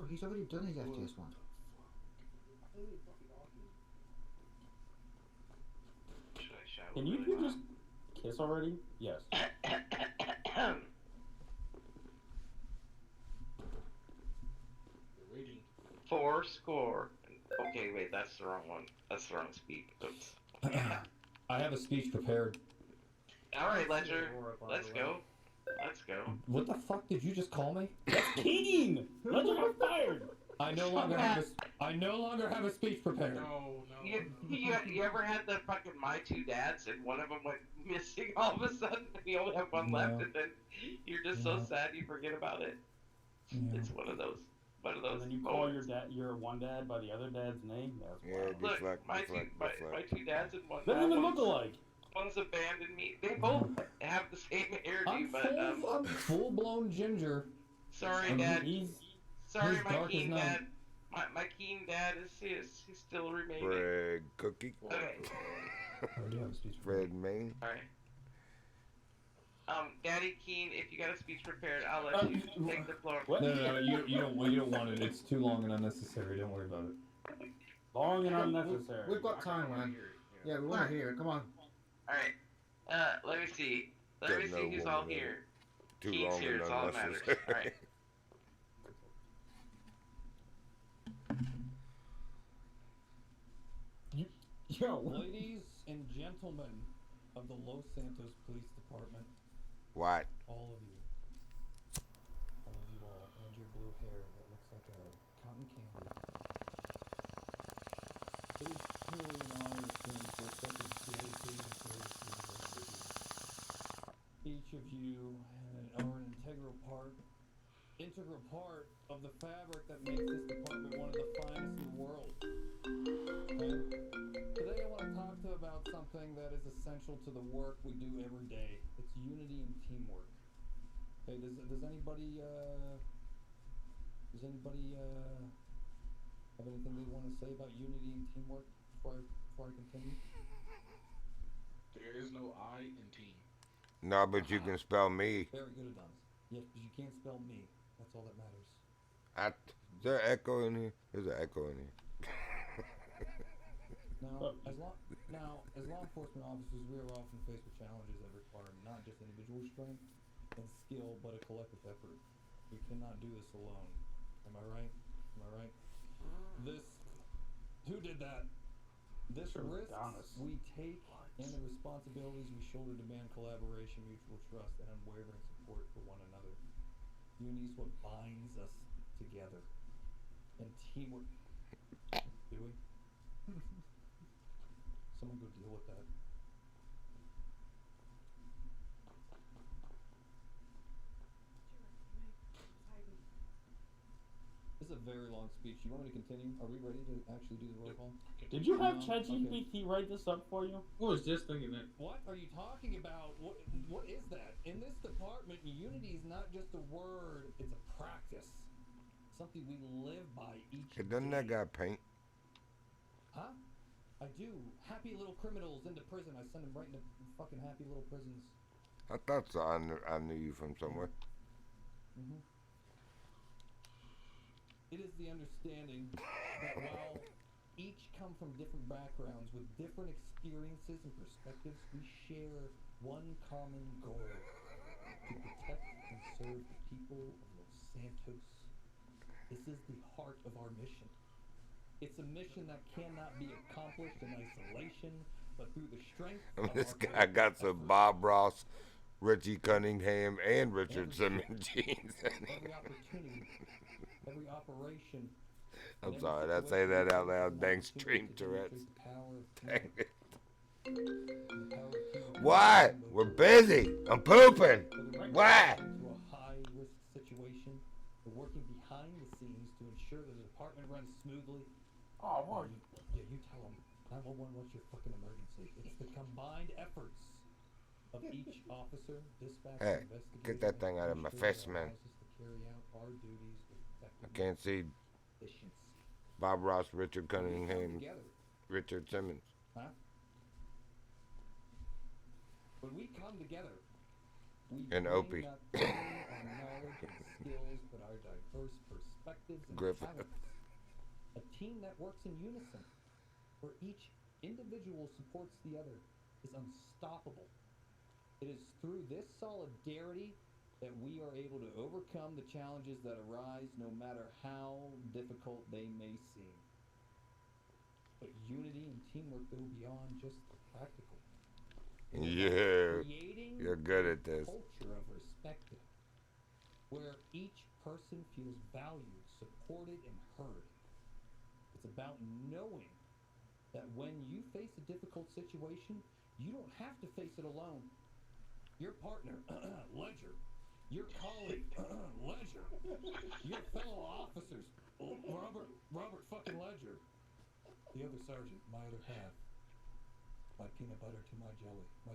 Speaker 5: Oh, he's already done his FTS one.
Speaker 12: Should I shower?
Speaker 13: Can you
Speaker 12: really
Speaker 13: just kiss already? Yes.
Speaker 12: fast?
Speaker 7: We're waiting.
Speaker 12: 4 score. Okay, wait, that's the wrong one. That's the wrong speak. Oops.
Speaker 8: I have a speech prepared.
Speaker 12: Alright, Ledger. Let's go. Let's go.
Speaker 8: What the fuck did you just call me?
Speaker 13: That's Keen! Ledger got fired!
Speaker 8: I no longer have a speech prepared.
Speaker 7: No.
Speaker 12: You ever had the fucking My Two Dads and one of them went missing all of a sudden and you only have one left and then you're just so sad you forget about it?
Speaker 8: Yeah.
Speaker 12: It's one of those
Speaker 13: And then you call your one dad by the other dad's name? That's wild.
Speaker 12: Look, my two dads and one
Speaker 13: They don't even look alike.
Speaker 12: One's abandoned me. They both have the same hairdo, but
Speaker 8: I'm full blown ginger.
Speaker 12: sorry,
Speaker 8: And
Speaker 12: Dad. Sorry,
Speaker 8: he's
Speaker 12: my
Speaker 8: dark as
Speaker 12: keen
Speaker 8: night.
Speaker 12: dad. My keen dad is he's still remaining.
Speaker 3: Fred Cookie.
Speaker 12: Okay.
Speaker 8: I do have a speech
Speaker 3: Fred Main.
Speaker 12: Alright. Daddy Keen, if you got a speech prepared, I'll let you take the floor.
Speaker 8: No, you don't want it. It's too long and unnecessary. Don't worry about it.
Speaker 13: Long and unnecessary.
Speaker 5: We've got time, man. Yeah, we want to hear it. Come on.
Speaker 12: Alright. Let me see. Let me see who's all here.
Speaker 3: Too
Speaker 12: Keen's
Speaker 3: long
Speaker 12: here,
Speaker 3: and
Speaker 12: it's all that matters.
Speaker 3: unnecessary.
Speaker 12: Alright.
Speaker 8: Yo, ladies and gentlemen of the Los Santos Police Department.
Speaker 3: What?
Speaker 8: All of you. All of you all. And your blue hair that looks like a cotton candy. It is truly an honor to for such a dedicated service to the university. Each of you are an integral part of the fabric that makes this department one of the finest in the world. Okay? Today I want to talk about something that is essential to the work we do every day. It's unity and teamwork. Okay, does anybody have anything they want to say about unity and teamwork before I continue?
Speaker 7: There is no I in team.
Speaker 3: No, but you can spell me.
Speaker 8: Very good, Adonis. Yes, but you can't spell me. That's all that matters.
Speaker 3: Is there an echo in here? There's an echo in here.
Speaker 8: Now, as law enforcement officers, we are often faced with challenges that require not just individual strength and skill, but a collective effort. We cannot do this alone. Am I right? Who did that? This risk we take and the responsibilities we shoulder demand collaboration, mutual trust, and unwavering support for one another. Unity is what binds us together. And teamwork. Do we? Someone go deal with that. This is a very long speech. You want me to continue? Are we ready to actually do the roll call?
Speaker 13: Did you have
Speaker 8: No?
Speaker 13: ChatGPT write this up for you?
Speaker 15: I was just thinking that.
Speaker 8: What are you talking about? What is that? In this department, unity is not just a word, it's a practice. Something we live by each
Speaker 3: Hey, doesn't that guy paint?
Speaker 8: Huh? I do. Happy little criminals into prison. I send them right into fucking happy little prisons.
Speaker 3: I thought so. I knew you from somewhere.
Speaker 8: It is the understanding that while each come from different backgrounds with different experiences and perspectives, we share one common goal: to protect and serve the people of Los Santos. This is the heart of our mission. It's a mission that cannot be accomplished in isolation, but through the strength of
Speaker 3: This
Speaker 8: our
Speaker 3: guy got some
Speaker 8: effort.
Speaker 3: Bob Ross, Richie Cunningham, and Richard Simmons jeans.
Speaker 8: Every opportunity, every operation.
Speaker 3: I'm sorry, did I say that out loud? Dang stream Tourette's. Dang it. Why? We're busy. I'm pooping. Why?
Speaker 8: To a high-risk situation, we're working behind the scenes to ensure the department runs smoothly.
Speaker 13: Oh, what?
Speaker 8: Yeah, you tell them. 911, what's your fucking emergency? It's the combined efforts of each officer, dispatch,
Speaker 3: Hey,
Speaker 8: investigator,
Speaker 3: get that thing out of my face, man.
Speaker 8: to carry out our duties with
Speaker 3: I can't see
Speaker 8: efficiency.
Speaker 3: Bob Ross, Richard Cunningham,
Speaker 8: Together.
Speaker 3: Richard Simmons.
Speaker 8: Huh? When we come together, we
Speaker 3: And
Speaker 8: bring
Speaker 3: Opie.
Speaker 8: not only our knowledge and skills, but our diverse perspectives and
Speaker 3: Griffith.
Speaker 8: talents. A team that works in unison, where each individual supports the other, is unstoppable. It is through this solidarity that we are able to overcome the challenges that arise, no matter how difficult they may seem. But unity and teamwork go beyond just the practical.
Speaker 3: Yeah,
Speaker 8: Creating
Speaker 3: you're good at
Speaker 8: a
Speaker 3: this.
Speaker 8: culture of respect, where each person feels valued, supported, and heard. It's about knowing that when you face a difficult situation, you don't have to face it alone. Your partner, Ledger, your colleague, Ledger, your fellow officers, Robert fucking Ledger, the other sergeant, my other half, my peanut butter to my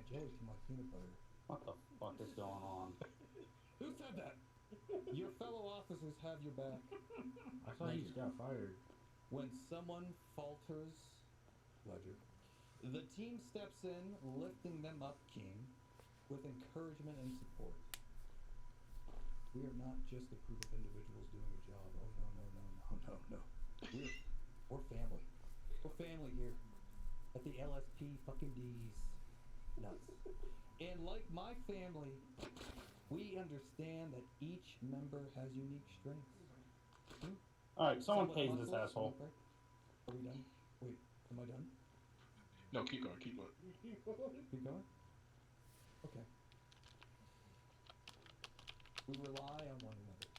Speaker 8: jelly to my peanut butter.
Speaker 13: What the fuck is going on?
Speaker 8: Who said that? Your fellow officers have your back.
Speaker 15: I thought he just got fired.
Speaker 8: When someone falters, Ledger, the team steps in, lifting them up, King, with encouragement and support. We are not just a group of individuals doing a job. Oh, no. We're family. We're family here at the LSP fucking D's. Nuts. And like my family, we understand that each member has unique strengths.
Speaker 13: Alright, someone
Speaker 8: Some with
Speaker 13: pays this
Speaker 8: muscles,
Speaker 13: asshole.
Speaker 8: some with brain. Are we done? Wait, am I done?
Speaker 7: No, keep going, keep going.
Speaker 8: Keep going? Okay. We rely on one another,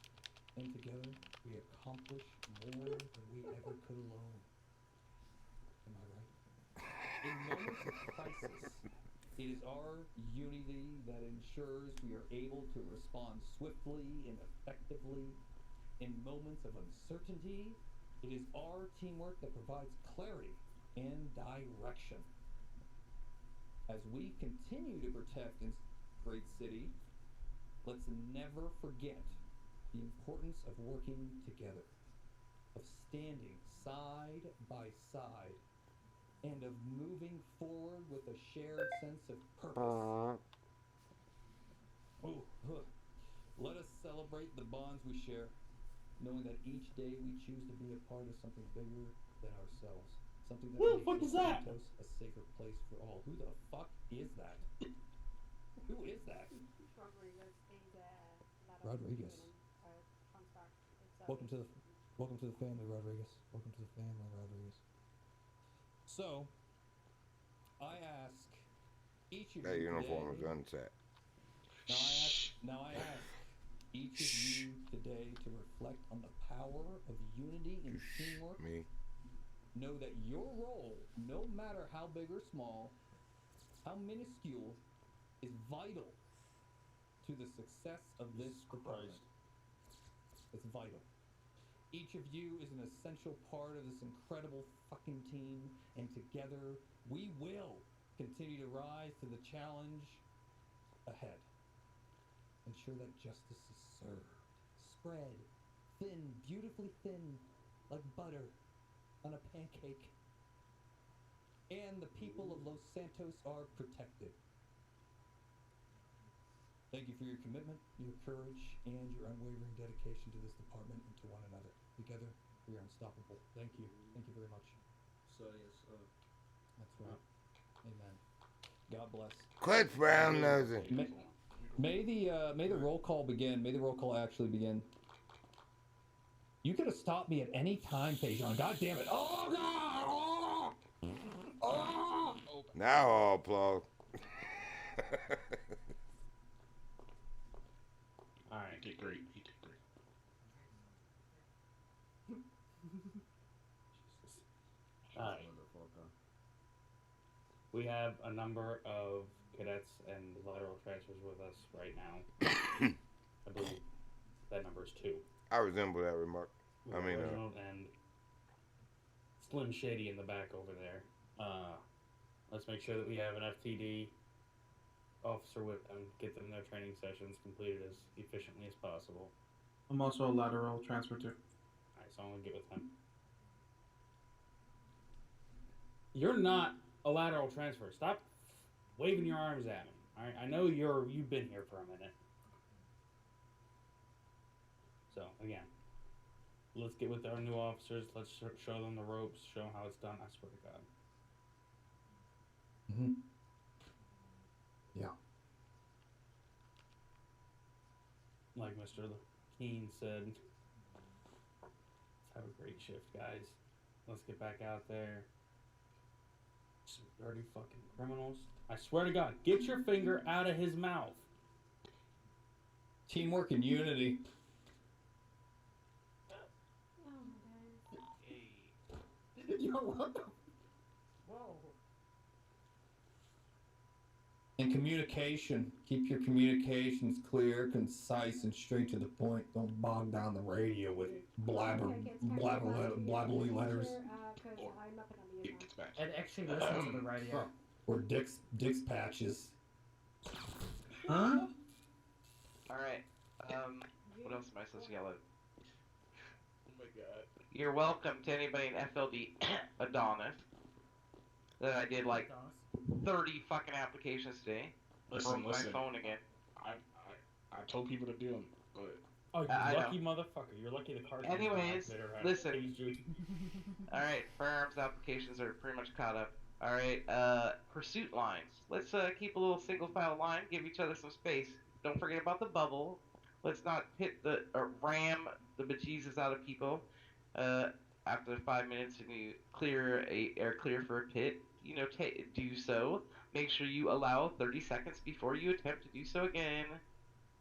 Speaker 8: and together we accomplish more than we ever could alone. Am I right? In moments of crisis, it is our unity that ensures we are able to respond swiftly and effectively. In moments of uncertainty, it is our teamwork that provides clarity and direction. As we continue to protect this great city, let's never forget the importance of working together, of standing side by side, and of moving forward with a shared sense of purpose. Let us celebrate the bonds we share, knowing that each day we choose to be a part of something bigger than ourselves. Something that
Speaker 13: Who the
Speaker 8: makes
Speaker 13: fuck
Speaker 8: Los
Speaker 13: is that?
Speaker 8: Santos a safer place for all. Who the fuck is that? Who is that?
Speaker 4: Rodriguez is
Speaker 8: Rodriguez. Welcome to the family, Rodriguez. Welcome to the family, Rodriguez. So, I ask each of
Speaker 3: That
Speaker 8: you
Speaker 3: uniform is
Speaker 8: today,
Speaker 3: unset.
Speaker 8: Now I ask each of you today to reflect on the power of unity and teamwork.
Speaker 3: Me.
Speaker 8: Know that your role, no matter how big or small, how minuscule, is vital to the success of this department. It's vital. Each of you is an essential part of this incredible fucking team, and together we will continue to rise to the challenge ahead. Ensure that justice is served, spread, thin, beautifully thin, like butter on a pancake. And the people of Los Santos are protected. Thank you for your commitment, your courage, and your unwavering dedication to this department and to one another. Together, we are unstoppable. Thank you. Thank you very much.
Speaker 15: So yes.
Speaker 8: That's right. Amen. God bless.
Speaker 3: Cliff Brown knows it.
Speaker 8: May the roll call begin. May the roll call actually begin. You could have stopped me at any time, Fajon. God damn it! Oh God! Oh!
Speaker 3: Now I'll applaud.
Speaker 7: Alright, you did great. You did great.
Speaker 13: Alright. We have a number of cadets and lateral transfers with us right now. I believe that number is 2.
Speaker 3: I resemble that remark. I mean,
Speaker 13: Reginald and Slim Shady in the back over there. Let's make sure that we have an FTD officer with them, get them their training sessions completed as efficiently as possible.
Speaker 15: I'm also a lateral transfer too.
Speaker 13: Alright, so I'm gonna get with him. You're not a lateral transfer. Stop waving your arms at me. Alright, I know you've been here for a minute. So again, let's get with our new officers. Let's show them the ropes. Show them how it's done. I swear to God.
Speaker 8: Mm-hmm. Yeah.
Speaker 13: Like Mr. Keene said, let's have a great shift, guys. Let's get back out there. Some dirty fucking criminals. I swear to God, get your finger out of his mouth.
Speaker 8: Teamwork and unity. Yo, what the?
Speaker 10: Whoa.
Speaker 8: And communication. Keep your communications clear, concise, and straight to the point. Don't bog down the radio with blabbly letters.
Speaker 10: And actually listen to the radio.
Speaker 8: Or dicks patches.
Speaker 13: Huh?
Speaker 12: Alright, what else am I supposed to yell at?
Speaker 1: Oh my god.
Speaker 12: You're welcome to anybody in FLD Adonis. That I did like 30 fucking applications today.
Speaker 7: Listen.
Speaker 12: My phone again.
Speaker 7: I told people to do them. Go ahead.
Speaker 13: Oh, you
Speaker 12: I
Speaker 13: lucky
Speaker 12: know.
Speaker 13: motherfucker. You're lucky the car.
Speaker 12: Anyways, listen. Alright, firearms applications are pretty much caught up. Alright, pursuit lines. Let's keep a little single file line, give each other some space. Don't forget about the bubble. Let's not hit the ram the bejesus out of people. After 5 minutes and you clear for a pit, you know, do so. Make sure you allow 30 seconds before you attempt to do so again.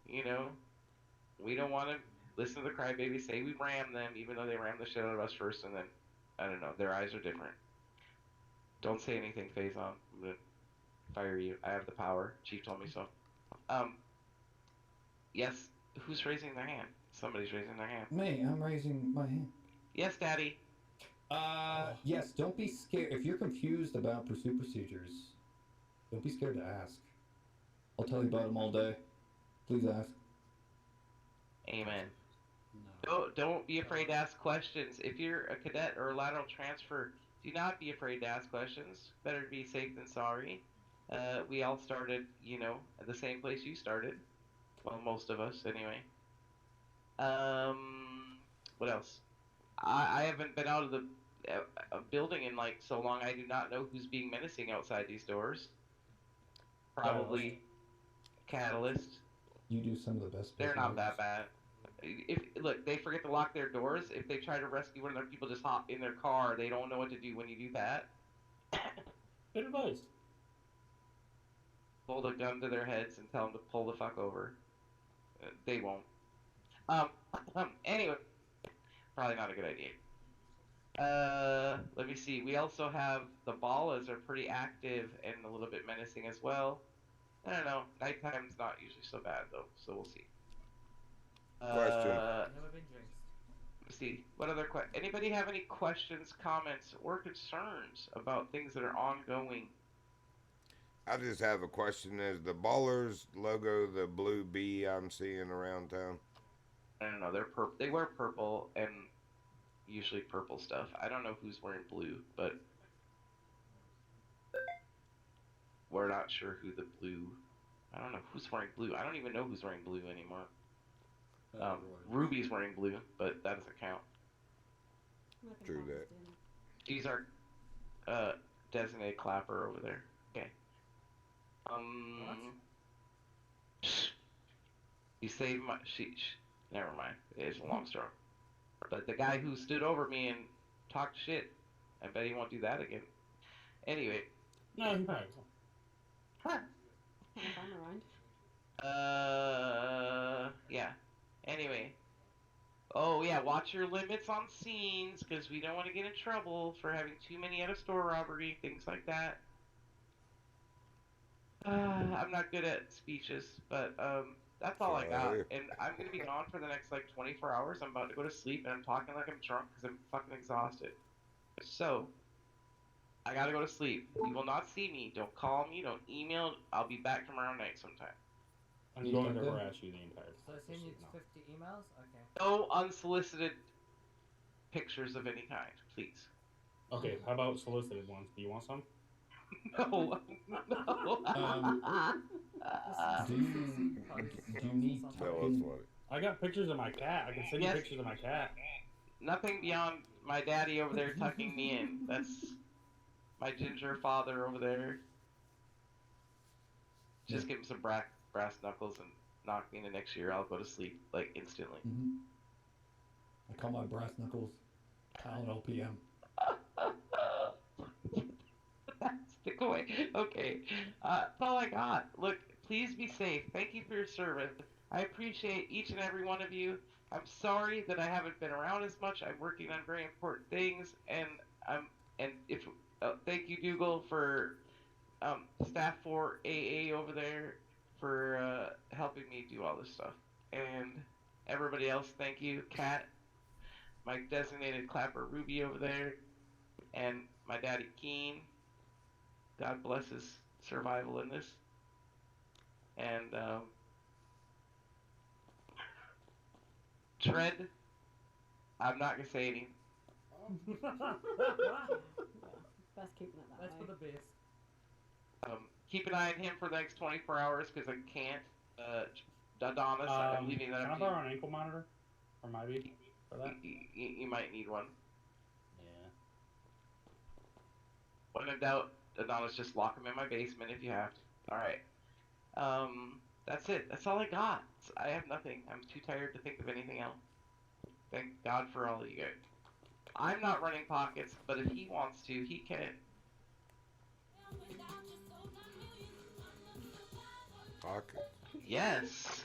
Speaker 12: You know, we don't want to listen to the crybabies say we ram them, even though they rammed the shit out of us first, and then, I don't know, their eyes are different. Don't say anything, Faison. I'm gonna fire you. I have the power. Chief told me so. Yes, who's raising their hand? Somebody's raising their hand.
Speaker 8: Me, I'm raising my hand.
Speaker 12: Yes, Daddy.
Speaker 8: Yes, don't be scared. If you're confused about pursuit procedures, don't be scared to ask. I'll tell you about them all day. Please ask.
Speaker 12: Amen. Don't be afraid to ask questions. If you're a cadet or a lateral transfer, do not be afraid to ask questions. Better to be safe than sorry. We all started, you know, at the same place you started. Well, most of us, anyway. What else? I haven't been out of the building in like so long. I do not know who's being menacing outside these doors. Probably Catalyst.
Speaker 8: You do some of the best.
Speaker 12: They're not that bad. If look, they forget to lock their doors. If they try to rescue one of their people, just hop in their car. They don't know what to do when you do that.
Speaker 13: Good advice.
Speaker 12: Hold a gun to their heads and tell them to pull the fuck over. They won't. Anyway, probably not a good idea. Let me see. We also have the Ballas are pretty active and a little bit menacing as well. I don't know. Nighttime's not usually so bad though, so we'll see.
Speaker 3: Question.
Speaker 10: Never been jinxed.
Speaker 12: Let's see. What other anybody have any questions, comments, or concerns about things that are ongoing?
Speaker 3: I just have a question. Is the Ballers logo the blue bee I'm seeing around town?
Speaker 12: I don't know. They're purple. They wear purple and usually purple stuff. I don't know who's wearing blue, but we're not sure who the blue. I don't know who's wearing blue. I don't even know who's wearing blue anymore. Ruby's wearing blue, but that doesn't count.
Speaker 3: True that.
Speaker 12: These are designated clapper over there. Okay. You saved my. Never mind. It's a long story. But the guy who stood over me and talked shit, I bet he won't do that again. Anyway.
Speaker 13: No, he probably won't.
Speaker 4: If I'm around.
Speaker 12: Yeah. Anyway. Oh, yeah, watch your limits on scenes, because we don't want to get in trouble for having too many out-of-store robbery, things like that. I'm not good at speeches, but, that's all I got. And I'm going to be gone for the next, like, 24 hours. I'm about to go to sleep, and I'm talking like I'm drunk, because I'm fucking exhausted. So, I gotta go to sleep. You will not see me. Don't call me. Don't email. I'll be back tomorrow night sometime.
Speaker 13: I'm going to harass you the entire time.
Speaker 10: So I send you 50 emails? Okay.
Speaker 12: No unsolicited pictures of any kind, please.
Speaker 13: Okay, how about solicited ones? Do you want some?
Speaker 12: No.
Speaker 8: Do you need
Speaker 13: I got pictures of my cat. I can send you pictures of my cat.
Speaker 12: Nothing beyond my daddy over there tucking me in. That's my ginger father over there. Just give him some brass knuckles and knock me into next year. I'll go to sleep, like, instantly.
Speaker 8: I call my brass knuckles Tylenol PM.
Speaker 12: Stick away. Okay. That's all I got. Look, please be safe. Thank you for your service. I appreciate each and every one of you. I'm sorry that I haven't been around as much. I'm working on very important things, and thank you, Dougal, for staff for AA over there for helping me do all this stuff. And everybody else, thank you. Kat, my designated clapper Ruby over there, and my daddy Keen. God bless his survival in this. And Tread, I'm not gonna say anything.
Speaker 4: Best keeping it that
Speaker 10: That's
Speaker 4: way.
Speaker 10: for the best.
Speaker 12: Keep an eye on him for the next 24 hours because I can't. Adonis, I'm leaving that
Speaker 13: can
Speaker 12: up
Speaker 13: I
Speaker 12: to you.
Speaker 13: borrow an ankle monitor? Or maybe for that?
Speaker 12: You might need one.
Speaker 13: Yeah.
Speaker 12: When in doubt, Adonis, just lock him in my basement if you have to. Alright. That's it. That's all I got. I have nothing. I'm too tired to think of anything else. Thank God for all of you guys. I'm not running pockets, but if he wants to, he can.
Speaker 3: Pocket.
Speaker 12: Yes.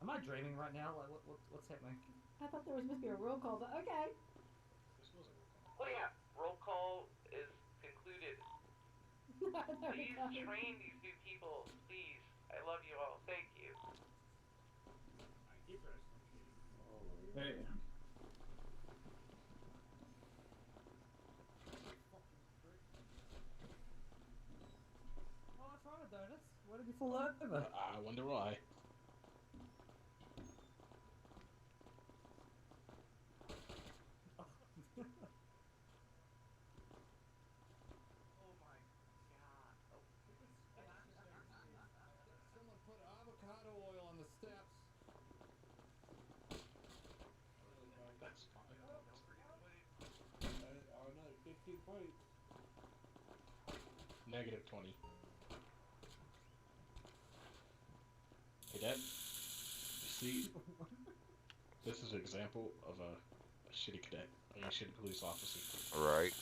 Speaker 10: Am I dreaming right now? Like, what's happening?
Speaker 4: I thought there was supposed to be a roll call, but okay.
Speaker 12: Oh yeah, roll call is concluded. Please train these new people, please. I love you all. Thank you.
Speaker 15: Hey.
Speaker 10: Oh, what's wrong with Donuts? Why did you fall over?
Speaker 7: I wonder why.
Speaker 8: Someone put avocado oil on the steps.
Speaker 7: That's fine.
Speaker 9: Oh no, 15 points.
Speaker 7: Negative 20. Cadet, you see, this is an example of a shitty cadet, a shitty police officer.
Speaker 3: Right.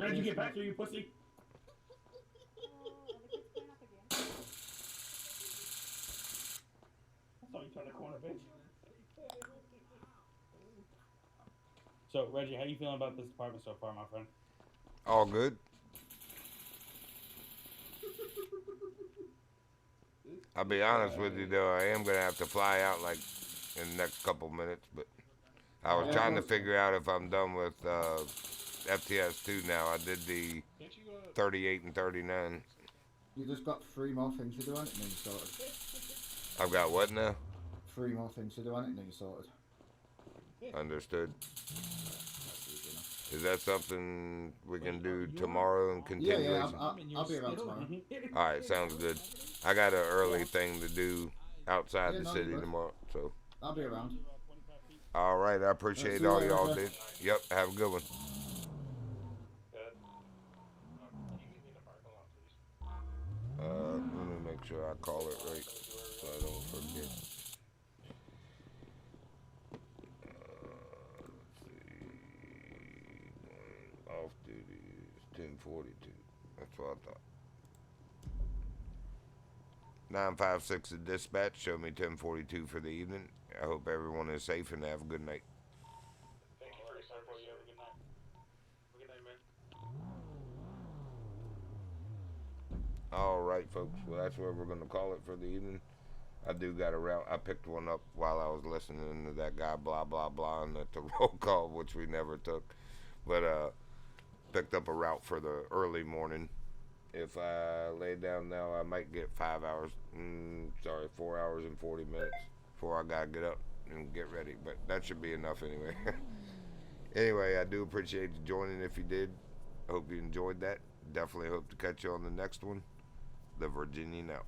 Speaker 13: How'd you get back here, you pussy? I saw you turn the corner, bitch. So, Reggie, how you feeling about this department so far, my friend?
Speaker 3: All good. I'll be honest with you though, I am gonna have to fly out like in the next couple minutes, but I was trying to figure out if I'm done with FTS 2 now. I did the 38 and 39.
Speaker 5: You just got 3 more things to do on it, and then you sorted.
Speaker 3: I've got what now?
Speaker 5: 3 more things to do on it, and then you sorted.
Speaker 3: Understood.
Speaker 5: That's easy enough.
Speaker 3: Is that something we can do tomorrow in continuation?
Speaker 5: Yeah, I'll be around tomorrow.
Speaker 3: Alright, sounds good. I got an early thing to do outside the city tomorrow, so.
Speaker 5: I'll be around.
Speaker 3: Alright, I appreciate all y'all did. Yep, have a good one. Let me make sure I call it right so I don't forget. Let's see. Off duty is 10:42. That's what I thought. 956 at dispatch. Show me 10:42 for the evening. I hope everyone is safe and have a good night.
Speaker 1: Thank you for your support. You have a good night. Have a good night, man.
Speaker 3: Alright, folks. Well, that's where we're going to call it for the evening. I do got a route. I picked one up while I was listening to that guy, blah, blah, blah, and at the roll call, which we never took. But, picked up a route for the early morning. If I lay down now, I might get 4 hours and 40 minutes before I got to get up and get ready. But that should be enough anyway. Anyway, I do appreciate you joining if you did. Hope you enjoyed that. Definitely hope to catch you on the next one. The Virginian out.